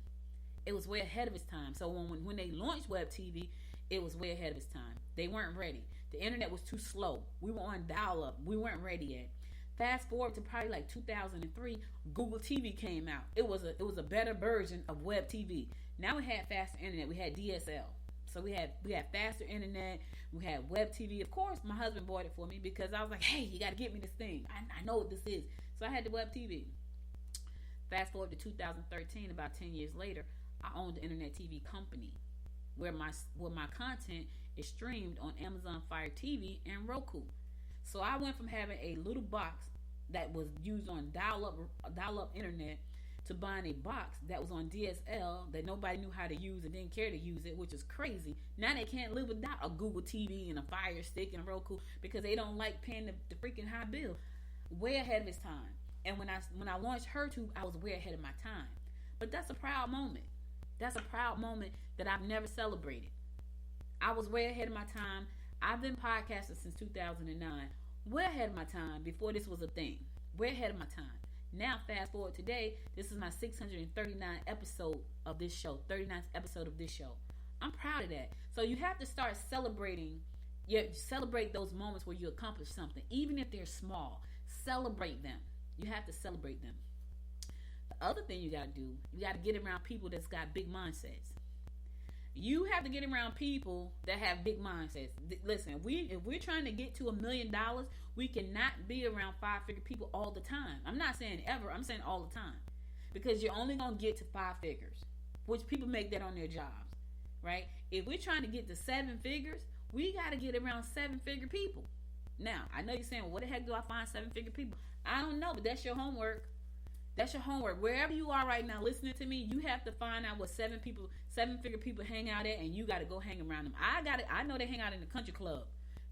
It was way ahead of its time. So when they launched web TV, it was way ahead of its time. They weren't ready. The internet was too slow. We were on dial-up. We weren't ready yet. Fast forward to probably like 2003, Google TV came out. It was a better version of web TV. Now we had faster internet. We had DSL. So we had faster internet. We had web TV. Of course, my husband bought it for me because I was like, hey, you got to get me this thing. I know what this is. So I had the web TV. Fast forward to 2013, about 10 years later, I owned the internet TV company where my content is streamed on Amazon Fire TV and Roku. So I went from having a little box that was used on dial-up internet to buying a box that was on DSL that nobody knew how to use and didn't care to use it, which is crazy. Now they can't live without a Google TV and a Fire Stick and a Roku because they don't like paying the freaking high bill. Way ahead of its time. And when I launched HerTube, I was way ahead of my time. But that's a proud moment. That's a proud moment that I've never celebrated. I was way ahead of my time. I've been podcasting since 2009. Way ahead of my time before this was a thing. Way ahead of my time. Now, fast forward today, this is my 639th episode of this show. 39th episode of this show. I'm proud of that. So you have to start celebrating. Celebrate those moments where you accomplish something. Even if they're small. Celebrate them. You have to celebrate them. The other thing you got to do, you got to get around people that's got big mindsets. You have to get around people that have big mindsets. Listen, if we're trying to get to $1 million, we cannot be around 5-figure people all the time. I'm not saying ever. I'm saying all the time. Because you're only going to get to 5 figures, which people make that on their jobs, right? If we're trying to get to 7 figures, we got to get around 7-figure people. Now, I know you're saying, well, what the heck do I find 7-figure people? I don't know, but that's your homework. That's your homework. Wherever you are right now listening to me, you have to find out what 7-figure people hang out at, and you got to go hang around them. I know they hang out in the country club,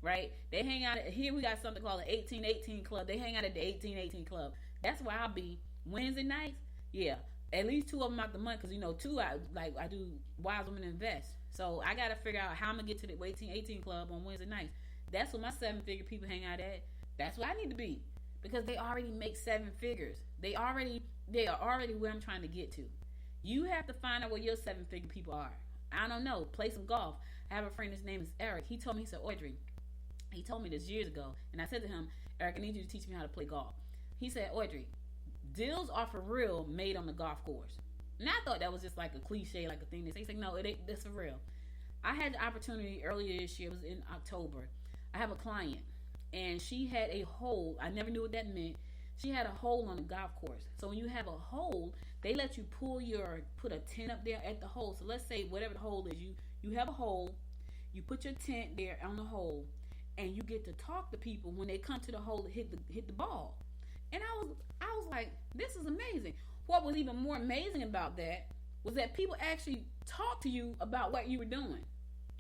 right? They hang out here. We got something called the 1818 club. They hang out at the 1818 club. That's where I'll be Wednesday nights. Yeah, at least 2 of them out the month, because 2 I do Wise Women Invest. So I got to figure out how I'm gonna get to the 1818 club on Wednesday nights. That's where my 7-figure people hang out at. That's where I need to be. Because they already make 7 figures. They are already where I'm trying to get to. You have to find out where your 7-figure people are. I don't know. Play some golf. I have a friend, his name is Eric. He told me Audrey, he told me this years ago. And I said to him, Eric, I need you to teach me how to play golf. He said, Audrey, deals are for real made on the golf course. And I thought that was just like a cliche, like a thing to say. He's like, no, it ain't. That's for real. I had the opportunity earlier this year. It was in October. I have a client. And she had a hole. I never knew what that meant. She had a hole on the golf course. So when you have a hole, they let you put a tent up there at the hole. So let's say whatever the hole is, you have a hole, you put your tent there on the hole, and you get to talk to people when they come to the hole to hit the ball. And I was like, this is amazing. What was even more amazing about that was that people actually talked to you about what you were doing.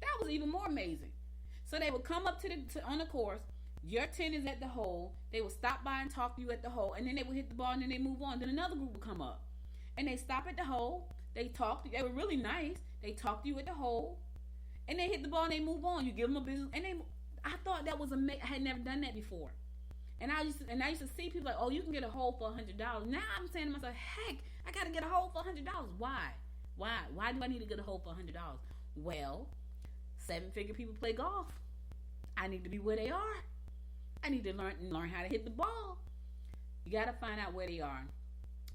That was even more amazing. So they would come up on the course. Your tent is at the hole. They will stop by and talk to you at the hole, and then they will hit the ball, and then they move on. Then another group will come up, and they stop at the hole. They talk to you. They were really nice. They talk to you at the hole, and they hit the ball, and they move on. You give them a business, and I thought that was amazing. I had never done that before, and I used to see people like, oh, you can get a hole for $100. Now I'm saying to myself, heck, I got to get a hole for $100. Why? Why? Why do I need to get a hole for $100? Well, 7-figure people play golf. I need to be where they are. I need to learn how to hit the ball. You got to find out where they are.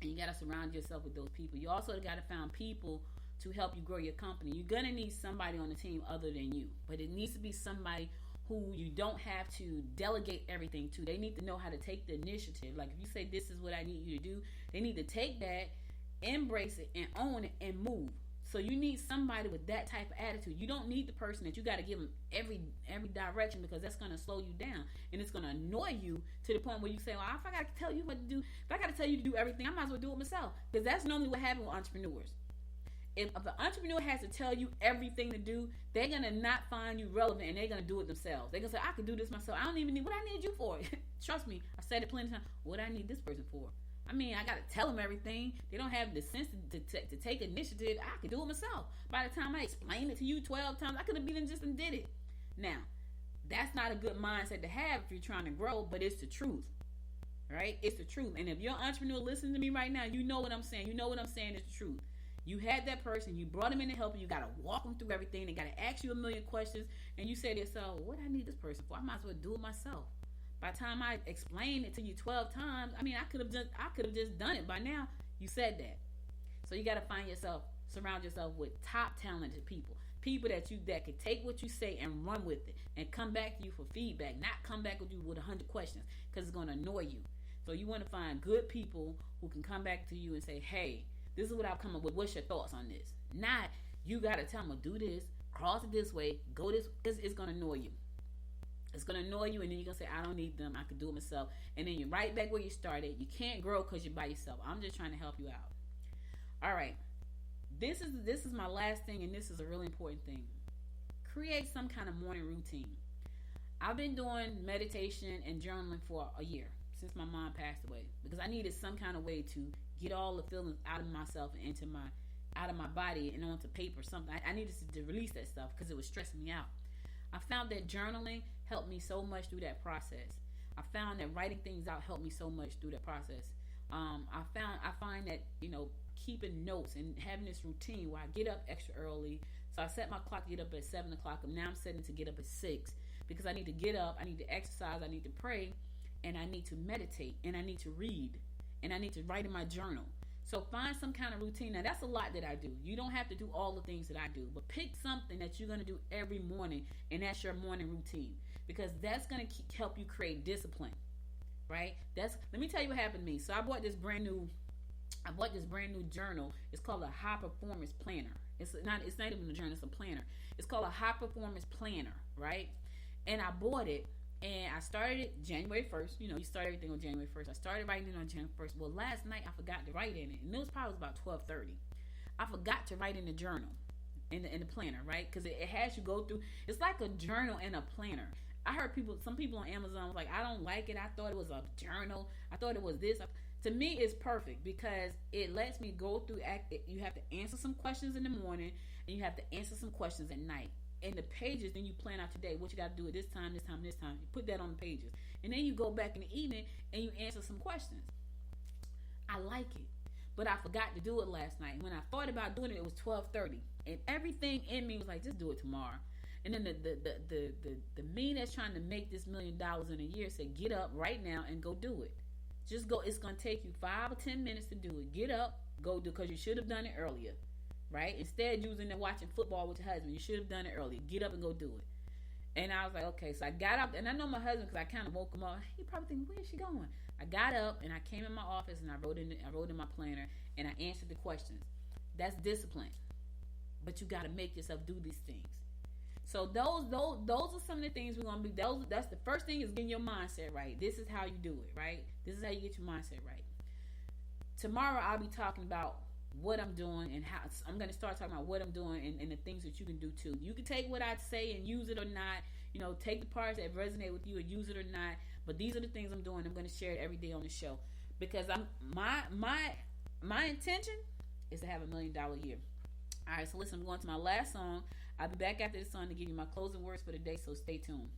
And you got to surround yourself with those people. You also got to find people to help you grow your company. You're going to need somebody on the team other than you. But it needs to be somebody who you don't have to delegate everything to. They need to know how to take the initiative. Like if you say, this is what I need you to do, they need to take that, embrace it, and own it, and move. So you need somebody with that type of attitude. You don't need the person that you got to give them every direction, because that's going to slow you down. And it's going to annoy you to the point where you say, well, if I got to tell you what to do, if I got to tell you to do everything, I might as well do it myself. Because that's normally what happens with entrepreneurs. If an entrepreneur has to tell you everything to do, they're going to not find you relevant, and they're going to do it themselves. They're going to say, I can do this myself. I don't even need what I need you for. Trust me, I said it plenty of times. What I need this person for? I mean, I got to tell them everything. They don't have the sense to take initiative. I can do it myself. By the time I explain it to you 12 times, I could have been and just did it. Now, that's not a good mindset to have if you're trying to grow, but it's the truth. Right? It's the truth. And if you're an entrepreneur listening to me right now, you know what I'm saying. You know what I'm saying is the truth. You had that person, you brought them in to help you, you got to walk them through everything, they got to ask you a million questions, and you say to yourself, what do I need this person for? I might as well do it myself. By the time I explained it to you 12 times, I mean, I could have just done it by now. You said that. So you got to surround yourself with top talented people that can take what you say and run with it and come back to you for feedback, not come back with you with 100 questions, because it's going to annoy you. So you want to find good people who can come back to you and say, hey, this is what I've come up with. What's your thoughts on this? Not you got to tell them, do this, cross it this way, go this. It's going to annoy you. It's going to annoy you, and then you're going to say, I don't need them. I can do it myself. And then you're right back where you started. You can't grow because you're by yourself. I'm just trying to help you out. All right. This is my last thing, and this is a really important thing. Create some kind of morning routine. I've been doing meditation and journaling for a year, since my mom passed away, because I needed some kind of way to get all the feelings out of myself and out of my body and onto paper, something. I needed to release that stuff because it was stressing me out. I found that journaling helped me so much through that process. I found that writing things out helped me so much through that process. I find that, keeping notes and having this routine where I get up extra early. So I set my clock to get up at 7 o'clock, and now I'm setting to get up at 6, because I need to get up, I need to exercise, I need to pray, and I need to meditate, and I need to read, and I need to write in my journal. So find some kind of routine. Now, that's a lot that I do. You don't have to do all the things that I do, but pick something that you're going to do every morning, and that's your morning routine, because that's going to help you create discipline, right? Let me tell you what happened to me. So I bought this brand new journal. It's called a high performance planner. It's not even a journal, it's a planner. It's called a high performance planner, right? And I bought it, and I started it January 1st. You start everything on January 1st. I started writing it on January 1st. Well, last night I forgot to write in it, and it was probably about 12:30. I forgot to write in the journal, in the planner, right? Because it has you go through. It's like a journal and a planner. I heard some people on Amazon was like, I don't like it. I thought it was a journal. I thought it was this. To me, it's perfect because it lets me go through. You have to answer some questions in the morning, and you have to answer some questions at night. And the pages, then you plan out your day, what you got to do at this time. You put that on the pages. And then you go back in the evening and you answer some questions. I like it. But I forgot to do it last night. When I thought about doing it, it was 12:30. And everything in me was like, just do it tomorrow. And then the me that's trying to make this $1 million in a year said, get up right now and go do it. Just go. It's going to take you 5 or 10 minutes to do it. Get up, go do it, because you should have done it earlier. Right? Instead, using and watching football with your husband, you should have done it early. Get up and go do it. And I was like, okay. So I got up, and I know my husband, because I kind of woke him up. He probably thinking, where is she going? I got up and I came in my office and I wrote in my planner and I answered the questions. That's discipline. But you got to make yourself do these things. So those are some of the things we're gonna be. That's the first thing, is getting your mindset right. This is how you do it, right? This is how you get your mindset right. Tomorrow I'll be talking about what I'm doing and how I'm going to start talking about what I'm doing and the things that you can do too. You can take what I say and use it or not. Take the parts that resonate with you and use it or not. But these are the things I'm doing. I'm going to share it every day on the show, because my intention is to have $1 million year. All right, so listen, I'm going to my last song. I'll be back after this song to give you my closing words for the day. So stay tuned.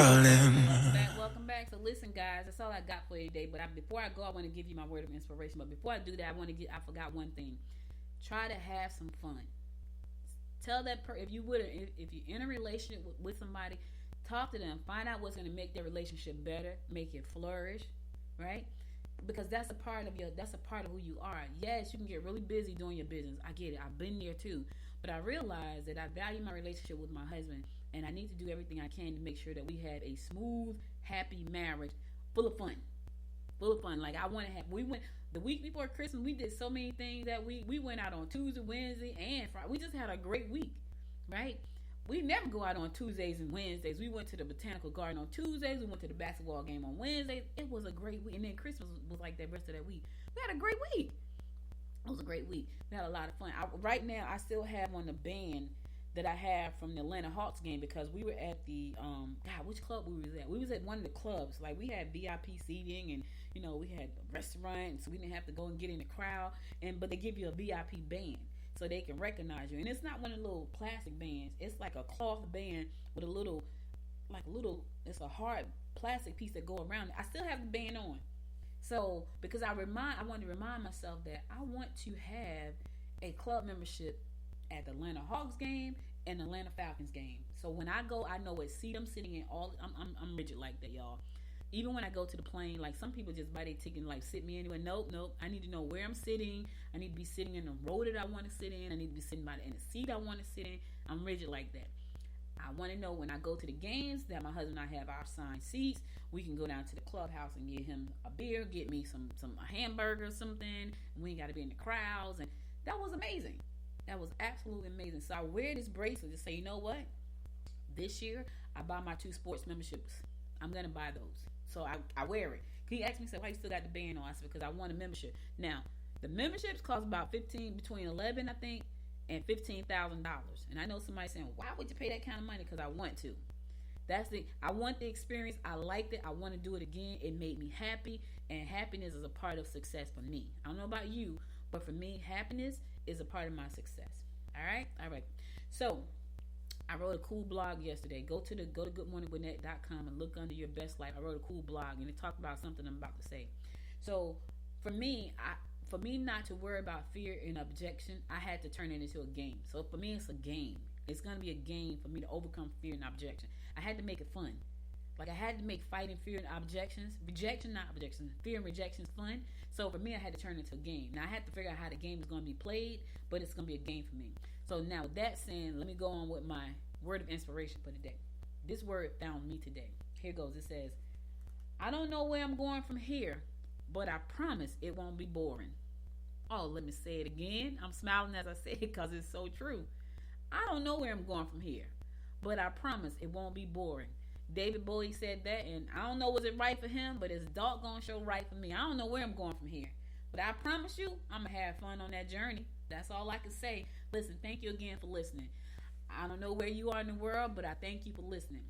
darling. Welcome back. So listen, guys, that's all I got for you today. But before I go, I want to give you my word of inspiration. But before I do that, I forgot one thing. Try to have some fun. Tell that if you're in a relationship with somebody, talk to them. Find out what's going to make their relationship better, make it flourish, right? Because that's a part of who you are. Yes, you can get really busy doing your business. I get it. I've been there too. But I realize that I value my relationship with my husband, and I need to do everything I can to make sure that we have a smooth, happy marriage, full of fun. Like we went the week before Christmas. We did so many things that we went out on Tuesday, Wednesday, and Friday. We just had a great week, right? We never go out on Tuesdays and Wednesdays. We went to the Botanical Garden on Tuesdays. We went to the basketball game on Wednesdays. It was a great week, and then Christmas was like that rest of that week. We had a great week. It was a great week. We had a lot of fun. Right now, I still have on the band that I have from the Atlanta Hawks game because we were at the which club we was at? We was at one of the clubs. Like we had VIP seating and we had a restaurant, so we didn't have to go and get in the crowd. But they give you a VIP band so they can recognize you. And it's not one of the little plastic bands. It's like a cloth band with it's a hard plastic piece that go around it. I still have the band on. So because I wanted to remind myself that I want to have a club membership at the Atlanta Hawks game and the Atlanta Falcons game. So when I go, I know what seat I'm sitting in. I'm rigid like that, y'all. Even when I go to the plane, like some people just buy their ticket and like sit me anywhere. Nope. I need to know where I'm sitting. I need to be sitting in the row that I want to sit in. I need to be sitting in the seat I want to sit in. I'm rigid like that. I want to know when I go to the games that my husband and I have our assigned seats. We can go down to the clubhouse and get him a beer, get me a hamburger or something. We ain't got to be in the crowds. And that was amazing. That was absolutely amazing. So I wear this bracelet to say, you know what? This year, I buy my 2 sports memberships. I'm going to buy those. So I wear it. He asked me, why you still got the band on? I said, because I want a membership. Now, the memberships cost about between $11, I think, and $15,000. And I know somebody saying, why would you pay that kind of money? Because I want to. I want the experience. I liked it. I want to do it again. It made me happy. And happiness is a part of success for me. I don't know about you, but for me, happiness is a part of my success. All right. So I wrote a cool blog yesterday. Go to goodmorninggwinnett.com and look under your best life. I wrote a cool blog and it talked about something I'm about to say. So for me not to worry about fear and objection, I had to turn it into a game. So for me, it's a game. It's going to be a game for me to overcome fear and objection. I had to make it fun. Like I had to make fighting fear and fear and rejections fun. So for me, I had to turn it into a game. Now I had to figure out how the game is going to be played, but it's going to be a game for me. So now with that saying, let me go on with my word of inspiration for today. This word found me today. Here goes. It says, I don't know where I'm going from here, but I promise it won't be boring. Oh, let me say it again. I'm smiling as I say it because it's so true. I don't know where I'm going from here, but I promise it won't be boring. David Bowie said that, and I don't know was it right for him, but it's doggone sure right for me. I don't know where I'm going from here, but I promise you I'm going to have fun on that journey. That's all I can say. Listen, thank you again for listening. I don't know where you are in the world, but I thank you for listening.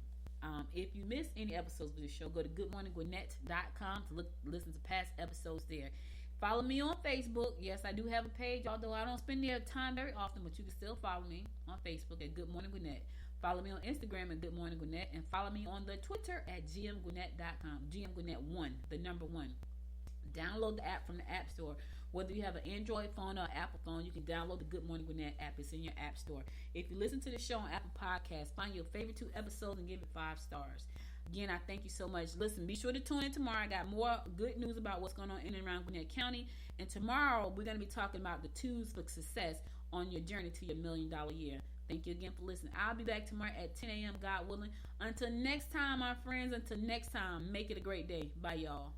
If you missed any episodes of the show, go to goodmorninggwinnett.com to listen to past episodes there. Follow me on Facebook. Yes, I do have a page, although I don't spend their time very often, but you can still follow me on Facebook at Good Morning Gwinnett. Follow me on Instagram at Good Morning Gwinnett, and follow me on the Twitter at gmgwinnett.com. gmgwinnett1, the number 1. Download the app from the App Store. Whether you have an Android phone or Apple phone, you can download the Good Morning Gwinnett app. It's in your App Store. If you listen to the show on Apple Podcasts, find your favorite 2 episodes and give it 5 stars. Again, I thank you so much. Listen, be sure to tune in tomorrow. I got more good news about what's going on in and around Gwinnett County. And tomorrow, we're going to be talking about the tools for success on your journey to your $1 million year. Thank you again for listening. I'll be back tomorrow at 10 a.m., God willing. Until next time, my friends, make it a great day. Bye, y'all.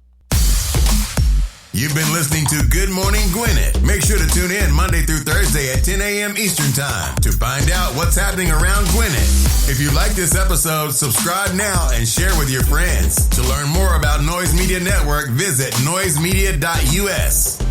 You've been listening to Good Morning Gwinnett. Make sure to tune in Monday through Thursday at 10 a.m. Eastern Time to find out what's happening around Gwinnett. If you like this episode, subscribe now and share with your friends. To learn more about Noise Media Network, visit noisemedia.us.